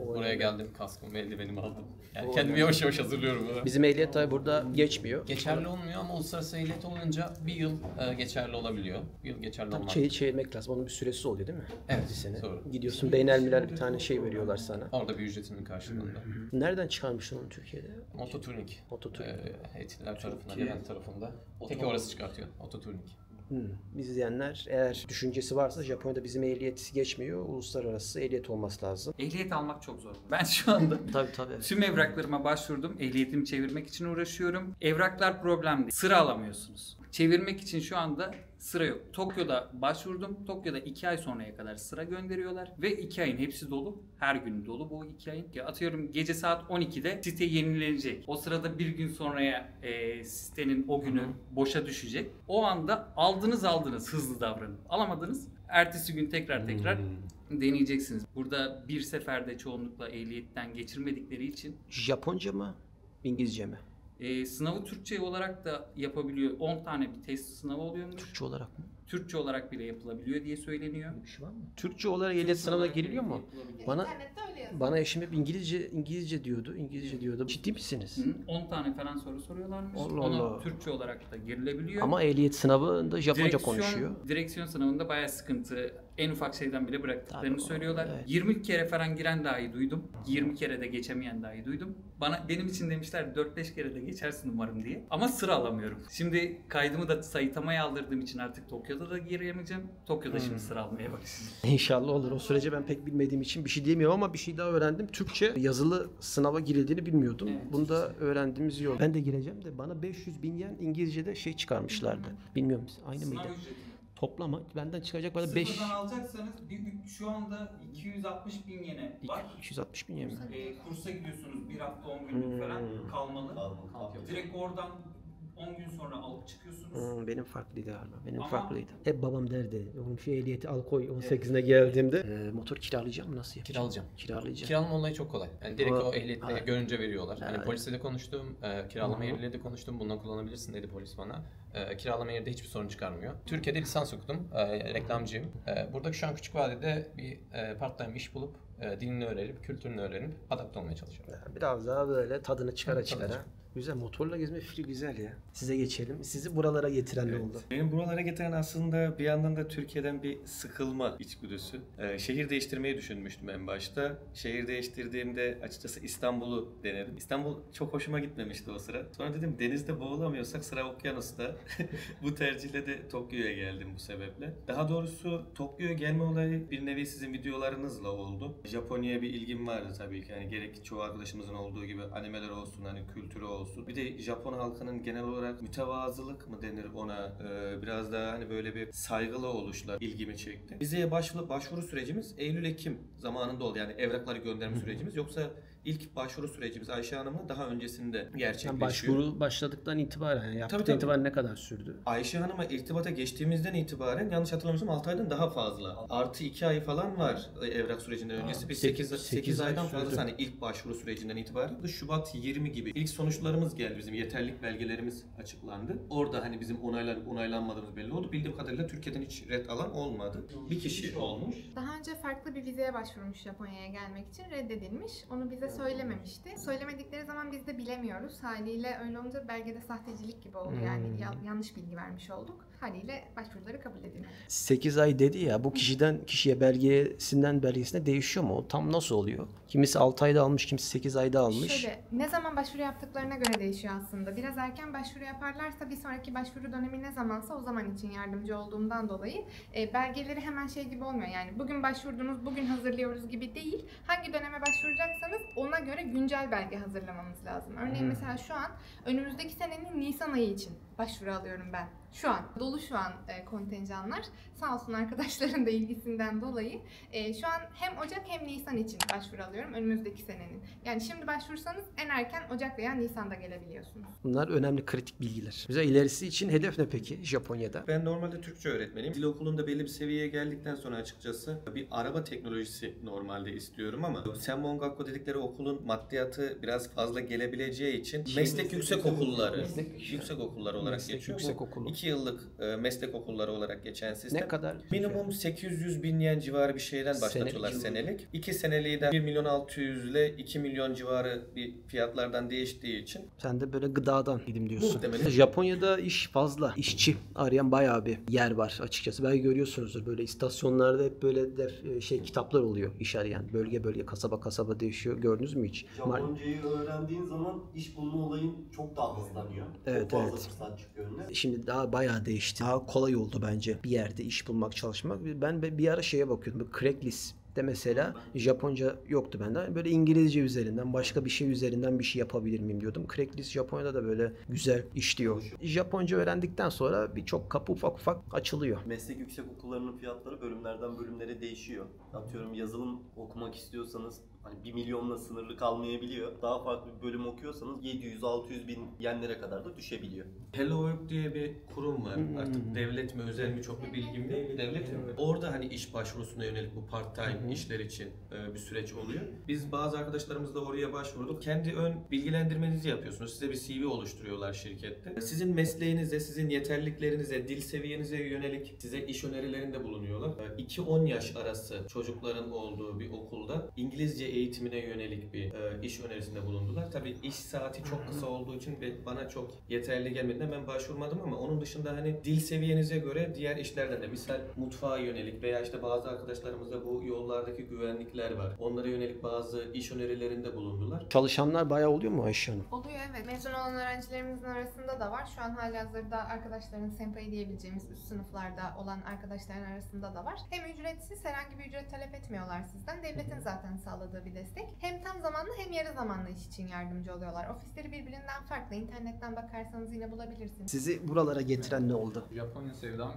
Buraya öyle. geldim, kaskımı, eldivenimi aldım. Yani kendimi yavaş yavaş hazırlıyorum. Bizim ehliyet tabi burada geçmiyor. Geçerli olmuyor ama uluslararası ehliyet olunca bir yıl geçerli olabiliyor. Bir yıl geçerli olmaz. Çevirmek lazım. Onun bir süresi oluyor değil mi? Evet, sene. doğru. Gidiyorsun Beynelmiler bir tane şey veriyorlar sana. Orada bir ücretinin karşılığında. Nereden çıkarmışsın onu Türkiye'de? Mototurnik. Etiler tarafında, Türkiye. Levent tarafında. Tek orası çıkartıyor. Mototurnik. İzleyenler eğer düşüncesi varsa Japonya'da bizim ehliyet geçmiyor. Uluslararası ehliyet olması lazım. Ehliyet almak çok zor. Ben şu anda tabii. tüm evraklarıma başvurdum. Ehliyetimi çevirmek için uğraşıyorum. Evraklar problem değil. Sıra alamıyorsunuz. Çevirmek için şu anda sıra yok. Tokyo'da başvurdum. Tokyo'da 2 ay sonraya kadar sıra gönderiyorlar. Ve 2 ayın hepsi dolu. Her gün dolu bu 2 ayın. Atıyorum gece saat 12'de site yenilenecek. O sırada bir gün sonraya sitenin o günü boşa düşecek. O anda aldınız hızlı davranın. Alamadınız. Ertesi gün tekrar deneyeceksiniz. Burada bir seferde çoğunlukla ehliyetten geçirmedikleri için. Japonca mı? İngilizce mi? Sınavı Türkçe olarak da yapabiliyor. 10 tane bir test sınavı oluyormuş. Türkçe olarak mı? Türkçe olarak bile yapılabiliyor diye söyleniyor. Bir şey var mı? Türkçe olarak ehliyet sınavına giriliyor mu? Bana eşim hep İngilizce diyordu. Ciddi misiniz? 10 tane falan soru soruyorlarmış. Allah Ona Allah. Türkçe olarak da girilebiliyor. Ama ehliyet sınavında Japonca konuşuyor. Direksiyon sınavında bayağı sıkıntı. En ufak şeyden bile bıraktıklarını söylüyorlar. Evet. 20 kere falan giren dahi duydum. 20 kere de geçemeyen dahi duydum. Benim için demişler 4-5 kere de geçersin umarım diye. Ama sıra alamıyorum. Şimdi kaydımı da Saitama'ya aldırdığım için artık Tokyo'da da giremeyeceğim. Tokyo'da şimdi sıra almaya başlayacağım. İnşallah olur. O sürece ben pek bilmediğim için bir şey diyemiyorum ama bir şey daha öğrendim. Türkçe yazılı sınava girildiğini bilmiyordum. Evet. Bunu da öğrendiğimiz iyi oldu. Ben de gireceğim de bana 500.000 yen İngilizce'de çıkarmışlardı. Bilmiyorum aynı mıydı? Toplama benden çıkacak bana 5. Sıfırdan alacaksanız şu anda 260.000 yene var. 260.000 yen mi? Kursa gidiyorsunuz 1 hafta 10 günlük falan kalmalı. Direkt oradan 10 gün sonra alıp çıkıyorsunuz. Benim farklıydı galiba. Farklıydı. Hep babam derdi. Oğlum şu ehliyeti al koy. 18'ine geldiğimde motor kiralayacağım. Nasıl yapacağım? Kiralayacağım. Kiralama olayı çok kolay. Yani direkt o ehliyetle görünce veriyorlar. Hani polisle de konuştum. Kiralama yeriyle de konuştum. Bundan kullanabilirsin dedi polis bana. Kiralama yeri de hiçbir sorun çıkarmıyor. Türkiye'de lisans okudum. Reklamcıyım. Burada şu an küçük vadede bir part-time iş bulup dilini öğrenip, kültürünü öğrenip adapte olmaya çalışıyorum. Biraz daha böyle tadını çıkara. Güzel, motorla gezme fikri güzel ya. Size geçelim. Sizi buralara getiren ne oldu? Benim buralara getiren aslında bir yandan da Türkiye'den bir sıkılma içgüdüsü. Şehir değiştirmeyi düşünmüştüm en başta. Şehir değiştirdiğimde açıkçası İstanbul'u denedim. İstanbul çok hoşuma gitmemişti o sıra. Sonra dedim denizde boğulamıyorsak sıra okyanusta. Bu tercihle de Tokyo'ya geldim bu sebeple. Daha doğrusu Tokyo'ya gelme olayı bir nevi sizin videolarınızla oldu. Japonya'ya bir ilgim vardı tabii ki. Yani gerek çoğu arkadaşımızın olduğu gibi animeler olsun, hani kültürü olsun. Bir de Japon halkının genel olarak mütevazılık mı denir ona, biraz daha hani böyle bir saygılı oluşlar ilgimi çekti. Vizeye başvuru sürecimiz Eylül-Ekim zamanında oldu. Yani evrakları gönderme sürecimiz. Yoksa ilk başvuru sürecimiz Ayşe Hanım'la daha öncesinde gerçekleşiyor. Yani başvuru başladıktan itibaren, yaptıktan itibaren ne kadar sürdü? Ayşe Hanım'a irtibata geçtiğimizden itibaren yanlış hatırlamıyorsam 6 aydan daha fazla. Artı 2 ay falan var evrak sürecinden öncesi. Biz 8 aydan fazla hani ilk başvuru sürecinden itibaren. Şubat 20 gibi ilk sonuçlarımız geldi. Bizim yeterlilik belgelerimiz açıklandı. Orada hani bizim onaylanıp onaylanmadığımız belli oldu. Bildiğim kadarıyla Türkiye'den hiç red alan olmadı. Bir kişi olmuş. Daha önce farklı bir vizeye başvurmuş Japonya'ya gelmek için, reddedilmiş. Onu bize söylememişti. Söylemedikleri zaman biz de bilemiyoruz. Haliyle öyle olunca belgede sahtecilik gibi oldu. Yani yanlış bilgi vermiş olduk. Haliyle başvuruları kabul edilmedi. 8 ay dedi ya, bu kişiden kişiye belgesine değişiyor mu? O tam nasıl oluyor? Kimisi 6 ayda almış, kimisi 8 ayda almış. Şöyle, ne zaman başvuru yaptıklarına göre değişiyor aslında. Biraz erken başvuru yaparlarsa bir sonraki başvuru dönemi ne zamansa o zaman için yardımcı olduğumdan dolayı belgeleri hemen şey gibi olmuyor. Yani bugün başvurdunuz, bugün hazırlıyoruz gibi değil. Hangi döneme başvuracaksanız ona göre güncel belge hazırlamamız lazım. Örneğin mesela şu an önümüzdeki senenin Nisan ayı için başvuru alıyorum ben. Şu an dolu şu an kontenjanlar. Sağ olsun arkadaşların da ilgisinden dolayı. Şu an hem Ocak hem Nisan için başvuru alıyorum önümüzdeki senenin. Yani şimdi başvursanız en erken Ocak veya Nisan'da gelebiliyorsunuz. Bunlar önemli kritik bilgiler. Bize ilerisi için hedef ne peki Japonya'da? Ben normalde Türkçe öğretmeniyim. Dil okulunda belli bir seviyeye geldikten sonra açıkçası bir araba teknolojisi normalde istiyorum ama Senbon Gakko dedikleri okulun maddiyatı biraz fazla gelebileceği için meslek yüksek okulları, yüksek okullar olarak geçiyor. Yüksek okulu. 2 yıllık meslek okulları olarak geçen sistem. Ne kadar? Minimum 800 bin yen civarı bir şeyden başlatıyorlar senelik. 2 seneliği de 1 milyon 600 ile 2 milyon civarı bir fiyatlardan değiştiği için. Sen de böyle gıdadan gidim diyorsun. Muhtemelen. Japonya'da iş fazla. İşçi arayan bayağı bir yer var açıkçası. Belki görüyorsunuzdur böyle istasyonlarda hep böyle kitaplar oluyor iş arayan. Bölge bölge, kasaba kasaba değişiyor. Gördünüz mü hiç? Japoncayı öğrendiğin zaman iş bulma olayın çok daha hızlanıyor. Evet, çok fazla fırsat çıkıyor önüne. Şimdi daha bayağı değişti. Daha kolay oldu bence bir yerde iş bulmak, çalışmak. Ben bir ara şeye bakıyordum. Craigslist'te mesela Japonca yoktu bende. Böyle İngilizce üzerinden, başka bir şey üzerinden bir şey yapabilir miyim diyordum. Craigslist Japonya'da da böyle güzel işliyor. Japonca öğrendikten sonra birçok kapı ufak ufak açılıyor. Meslek yüksek okullarının fiyatları bölümlerden bölümlere değişiyor. Atıyorum yazılım okumak istiyorsanız hani 1 milyonla sınırlı kalmayabiliyor. Daha farklı bir bölüm okuyorsanız 700-600 bin yenlere kadar da düşebiliyor. Hello Work diye bir kurum var. Artık devlet mi özel mi çok bir bilgim değil. Devlet mi? Orada hani iş başvurusuna yönelik bu part time işler için bir süreç oluyor. Biz bazı arkadaşlarımızla oraya başvurduk. Kendi ön bilgilendirmenizi yapıyorsunuz. Size bir CV oluşturuyorlar şirkette. Sizin mesleğinize, sizin yeterliliklerinize, dil seviyenize yönelik size iş önerilerinde bulunuyorlar. 2-10 yaş arası çocukların olduğu bir okulda İngilizce eğitimine yönelik bir iş önerisinde bulundular. Tabii iş saati çok kısa olduğu için ve bana çok yeterli gelmediğinden ben başvurmadım ama onun dışında hani dil seviyenize göre diğer işlerden de misal mutfağa yönelik veya işte bazı arkadaşlarımızda bu yollardaki güvenlikler var. Onlara yönelik bazı iş önerilerinde bulundular. Çalışanlar bayağı oluyor mu Ayşe Hanım? Oluyor evet. Mezun olan öğrencilerimizin arasında da var. Şu an halihazırda arkadaşların senpai diyebileceğimiz üst sınıflarda olan arkadaşların arasında da var. Hem ücretsiz, herhangi bir ücret talep etmiyorlar sizden. Devletin zaten sağladığı bir destek. Hem tam zamanlı hem yarı zamanlı iş için yardımcı oluyorlar. Ofisleri birbirinden farklı. İnternetten bakarsanız yine bulabilirsiniz. Sizi buralara getiren ne oldu? Japonya sevdam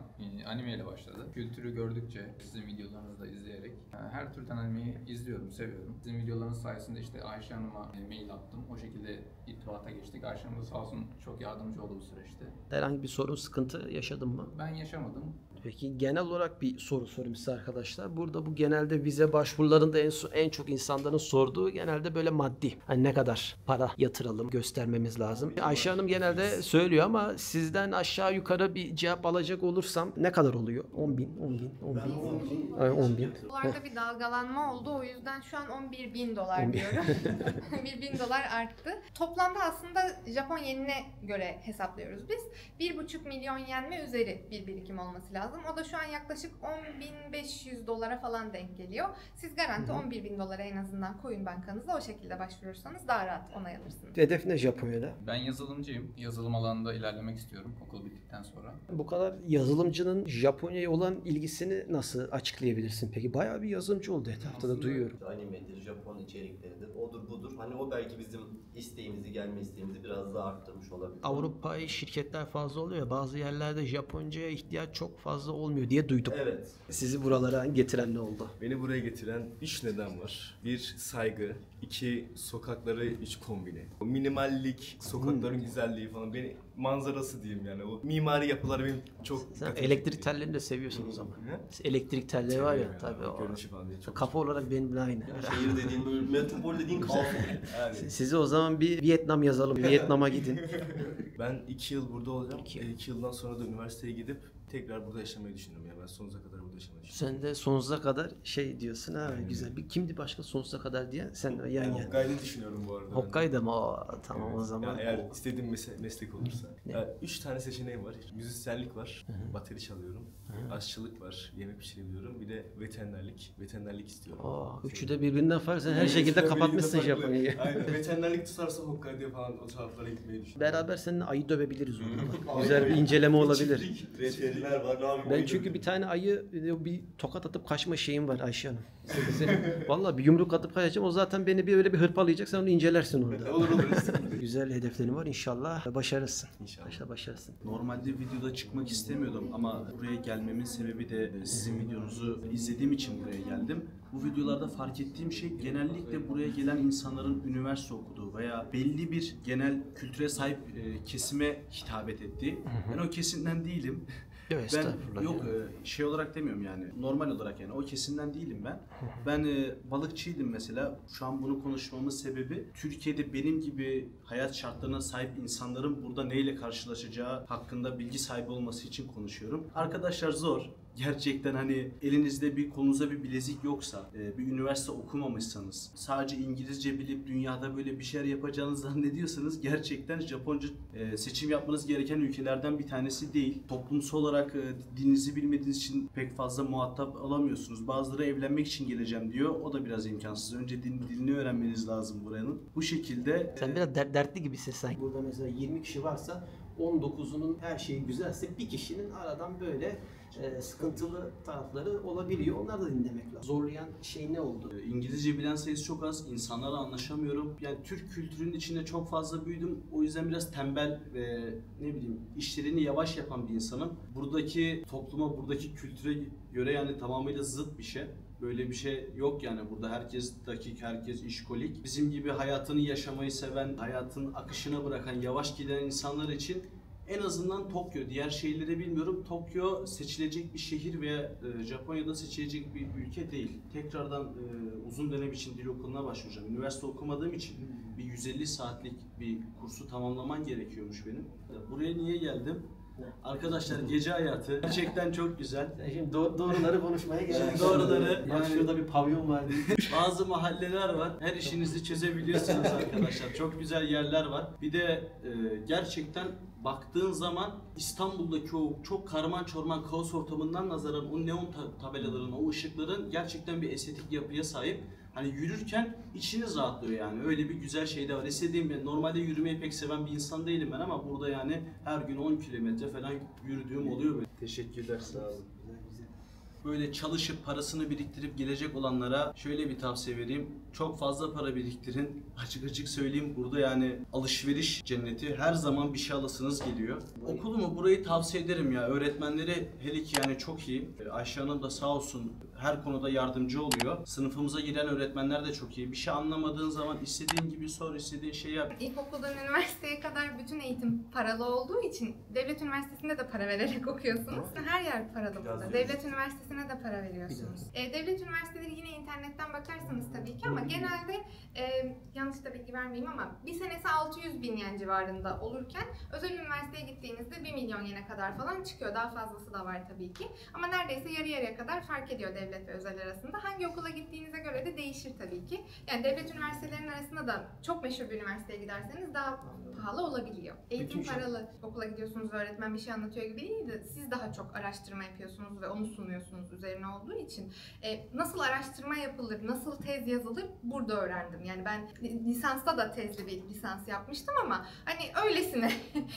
anime ile başladı. Kültürü gördükçe, sizin videolarınızı da izleyerek her türden animeyi izliyorum, seviyorum. Sizin videolarınız sayesinde işte Ayşe Hanım'a mail attım. O şekilde irtibata geçtik. Ayşe Hanım da sağ olsun çok yardımcı oldu bu süreçte. Herhangi bir sorun, sıkıntı yaşadın mı? Ben yaşamadım. Peki genel olarak bir soru sorayım size arkadaşlar. Burada bu genelde vize başvurularında en çok insanların sorduğu genelde böyle maddi. Hani ne kadar para yatıralım, göstermemiz lazım. Ayşe Hanım genelde söylüyor ama sizden aşağı yukarı bir cevap alacak olursam ne kadar oluyor? 10 bin. 10 bin. Dolarda bir dalgalanma oldu. O yüzden şu an 11.000 dolar diyorum. 1.000 dolar arttı. Toplamda aslında Japon yenine göre hesaplıyoruz biz. 1,5 milyon yen ve üzeri bir birikim olması lazım. O da şu an yaklaşık 10.500 dolara falan denk geliyor. Siz garanti 11.000 dolara en azından koyun bankanıza, o şekilde başvurursanız daha rahat onay alırsınız. Hedef ne Japonya'da? Ben yazılımcıyım. Yazılım alanında ilerlemek istiyorum okul bittikten sonra. Bu kadar yazılımcının Japonya'ya olan ilgisini nasıl açıklayabilirsin peki? Bayağı bir yazılımcı oldu etrafta da duyuyorum. Animedir, Japon içerikleridir, odur budur. Hani o belki bizim isteğimizi, gelme isteğimizi biraz daha arttırmış olabilir. Avrupa'yı şirketler fazla oluyor ya, bazı yerlerde Japonca'ya ihtiyaç çok fazla olmuyor diye duydum. Evet. Sizi buralara getiren ne oldu? Beni buraya getiren 3 neden var. 1 saygı, 2 sokakları iç kombini. O minimallik, sokakların güzelliği falan beni manzarası diyeyim yani. O mimari yapılar benim çok Sen elektrik tellerini de seviyorsun o zaman. Elektrik telleri var ya tabii o. Kafa olarak benimle aynı. Şehir dediğin böyle metropol dediğin kaos. Sizi o zaman bir Vietnam yazalım. Vietnam'a gidin. Ben 2 yıl burada olacağım. 2 yıldan sonra da üniversiteye gidip tekrar burada yaşamayı düşünüyorum. Yani ben sonsuza kadar burada yaşamayı düşünüyorum. Sen de sonsuza kadar diyorsun ha, güzel. Kimdi başka sonsuza kadar diye? Sen yan yan. Hokkaido'yu düşünüyorum bu arada. Hokkaido mu? Tamam o zaman. Yani eğer istediğim meslek olursa. 3 tane seçeneğim var. Müzisyenlik var. Bateri çalıyorum. Aşçılık var. Yemek pişirebiliyorum. Bir de veterinerlik istiyorum. Üçü de birbirinden farklı. Sen her şekilde kapatmışsın Japonya'yı. Aynen. Veterinerlik tutarsa Hokkaido falan o taraflara gitmeyi düşünüyorum. Beraber seninle ayı dövebiliriz orada. Güzel bir inceleme olabilir. Ben çünkü bir tane ayı bir tokat atıp kaçma şeyim var Ayşe Hanım. Vallahi bir yumruk atıp kaçacağım. O zaten beni seni bir öyle bir hırpalayacak, sen onu incelersin orada. Olur. Güzel hedeflerin var, inşallah başarırsın. İnşallah başarırsın. Normalde videoda çıkmak istemiyordum ama buraya gelmemin sebebi de sizin videonuzu izlediğim için buraya geldim. Bu videolarda fark ettiğim şey genellikle buraya gelen insanların üniversite okuduğu veya belli bir genel kültüre sahip kesime hitap ettiği. Ben o kesimden değilim. Ben yok şey olarak demiyorum yani, normal olarak yani o kesimden değilim ben. Ben balıkçıydım mesela. Şu an bunu konuşmamın sebebi Türkiye'de benim gibi hayat şartlarına sahip insanların burada neyle karşılaşacağı hakkında bilgi sahibi olması için konuşuyorum. Arkadaşlar zor. Gerçekten hani elinizde bir kolunuza bir bilezik yoksa, bir üniversite okumamışsanız, sadece İngilizce bilip dünyada böyle bir şeyler yapacağınızı zannediyorsanız gerçekten Japonca seçim yapmanız gereken ülkelerden bir tanesi değil. Toplumsal olarak dilinizi bilmediğiniz için pek fazla muhatap alamıyorsunuz. Bazıları evlenmek için geleceğim diyor. O da biraz imkansız. Önce dilini öğrenmeniz lazım buranın. Bu şekilde... Sen biraz dertli gibisin sanki. Burada mesela 20 kişi varsa 19'unun her şeyi güzelse bir kişinin aradan böyle sıkıntılı tarafları olabiliyor. Onları da dinlemek lazım. Zorlayan şey ne oldu? İngilizce bilen sayısı çok az. İnsanlarla anlaşamıyorum. Yani Türk kültürünün içinde çok fazla büyüdüm. O yüzden biraz tembel ve ne bileyim işlerini yavaş yapan bir insanım. Buradaki topluma, buradaki kültüre göre yani tamamıyla zıt bir şey. Böyle bir şey yok yani, burada herkes dakik, herkes işkolik. Bizim gibi hayatını yaşamayı seven, hayatın akışına bırakan, yavaş giden insanlar için en azından Tokyo, diğer şehirleri bilmiyorum. Tokyo seçilecek bir şehir veya Japonya'da seçilecek bir ülke değil. Tekrardan uzun dönem için dil okuluna başvuracağım. Üniversite okumadığım için bir 150 saatlik bir kursu tamamlaman gerekiyormuş benim. Buraya niye geldim? Arkadaşlar gece hayatı gerçekten çok güzel. Şimdi doğruları konuşmaya gerek. Doğruları yani şurada bir pavyon var. Bazı mahalleler var. Her işinizi çözebiliyorsunuz arkadaşlar. Çok güzel yerler var. Bir de gerçekten baktığın zaman İstanbul'daki o çok karman çorman kaos ortamından nazaran o neon tabelaların, o ışıkların gerçekten bir estetik yapıya sahip. Hani yürürken içiniz rahatlıyor yani. Öyle bir güzel şey de var. İstediğim ben normalde yürümeyi pek seven bir insan değilim ben ama burada yani her gün 10 kilometre falan yürüdüğüm oluyor böyle. Teşekkürler, sağ olun. Böyle çalışıp parasını biriktirip gelecek olanlara şöyle bir tavsiye vereyim. Çok fazla para biriktirin. Açık açık söyleyeyim, burada yani alışveriş cenneti, her zaman bir şey alasınız geliyor. Okulumu burayı tavsiye ederim ya. Öğretmenleri hele ki yani çok iyi. Ayşe Hanım da sağ olsun her konuda yardımcı oluyor. Sınıfımıza giren öğretmenler de çok iyi. Bir şey anlamadığın zaman istediğin gibi sor, istediğin şeyi yap. İlkokuldan üniversiteye kadar bütün eğitim paralı olduğu için devlet üniversitesinde de para vererek okuyorsunuz. Her yer paralı burada. Devlet üniversitesine de para veriyorsunuz. Devlet üniversiteleri yine internetten bakarsanız tabii ki ama genelde yanlış da bilgi vermeyeyim ama bir senesi 600 bin yen civarında olurken özel üniversiteye gittiğinizde 1 milyon yene kadar falan çıkıyor. Daha fazlası da var tabii ki. Ama neredeyse yarı yarıya kadar fark ediyor devlet ve özel arasında. Hangi okula gittiğinize göre de değişir tabii ki. Yani devlet üniversitelerinin arasında da çok meşhur bir üniversiteye giderseniz daha pahalı olabiliyor. Eğitim paralı. Okula gidiyorsunuz, öğretmen bir şey anlatıyor gibi değil de siz daha çok araştırma yapıyorsunuz ve onu sunuyorsunuz üzerine olduğu için. Nasıl araştırma yapılır, nasıl tez yazılır burada öğrendim. Yani ben lisansta da tezli bir lisans yapmıştım ama hani öylesine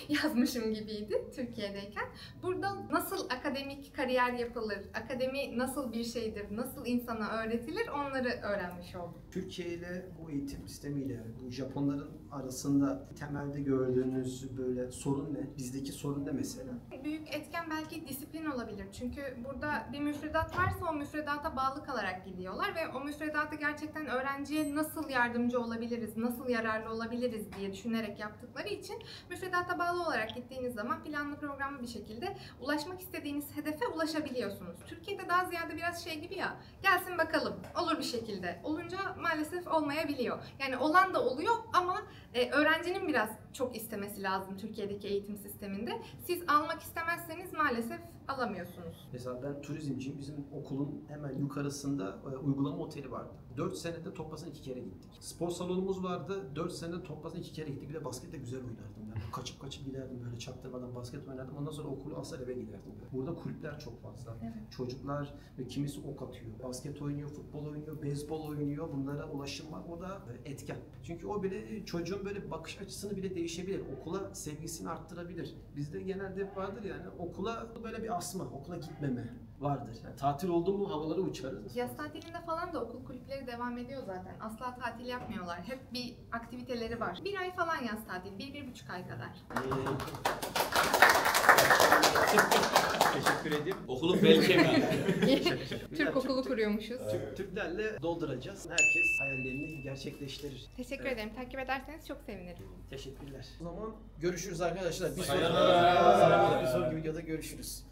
yazmışım gibiydi Türkiye'deyken. Burada nasıl akademik kariyer yapılır, akademi nasıl bir şeydir, nasıl insana öğretilir onları öğrenmiş oldum. Türkiye ile bu eğitim sistemiyle bu Japonların arasında temelde gördüğünüz böyle sorun ne? Bizdeki sorun ne mesela? Büyük etken belki disiplin olabilir. Çünkü burada bir müfredat varsa o müfredata bağlı kalarak gidiyorlar ve o müfredatı gerçekten öğrenciye nasıl yardımcı olabiliriz, nasıl yararlı olabiliriz diye düşünerek yaptıkları için müfredata bağlı olarak gittiğiniz zaman planlı programlı bir şekilde ulaşmak istediğiniz hedefe ulaşabiliyorsunuz. Türkiye'de daha ziyade biraz şey gibi ya, gelsin bakalım, olur bir şekilde. Olunca maalesef olmayabiliyor. Yani olan da oluyor ama öğrencinin biraz çok istemesi lazım Türkiye'deki eğitim sisteminde. Siz almak istemezseniz maalesef alamıyorsunuz. Mesela ben turizmciyim. Bizim okulun hemen yukarısında uygulama oteli vardı. 4 senede toplasan 2 kere gittik. Spor salonumuz vardı. 4 senede toplasan 2 kere gittik. Bir de baskette güzel oynardım ben. Kaçıp giderdim böyle çaktırmadan basket oynardım. Ondan sonra okulu asar eve giderdim. Burada kulüpler çok fazla. Evet. Çocuklar ve kimisi ok atıyor. Basket oynuyor, futbol oynuyor, beyzbol oynuyor. Bunlara ulaşım var. O da etken. Çünkü o bile çocuğun böyle bakış açısını bile değişebilir. Okula sevgisini arttırabilir. Bizde genelde hep vardır yani okula böyle bir bir asma, okula gitmeme vardır. Yani tatil oldu mu havaları uçarız. Yaz tatilinde falan da okul kulüpleri devam ediyor zaten. Asla tatil yapmıyorlar. Hep bir aktiviteleri var. 1 ay falan yaz tatil, 1-1,5 ay kadar. Teşekkür edeyim. Okulun bel kemiği. Türk okulu kuruyormuşuz. Türklerle dolduracağız. Herkes hayallerini gerçekleştirir. Teşekkür ederim. Takip ederseniz çok sevinirim. Teşekkürler. O zaman görüşürüz arkadaşlar. Bir Sayonara. sonraki videoda görüşürüz.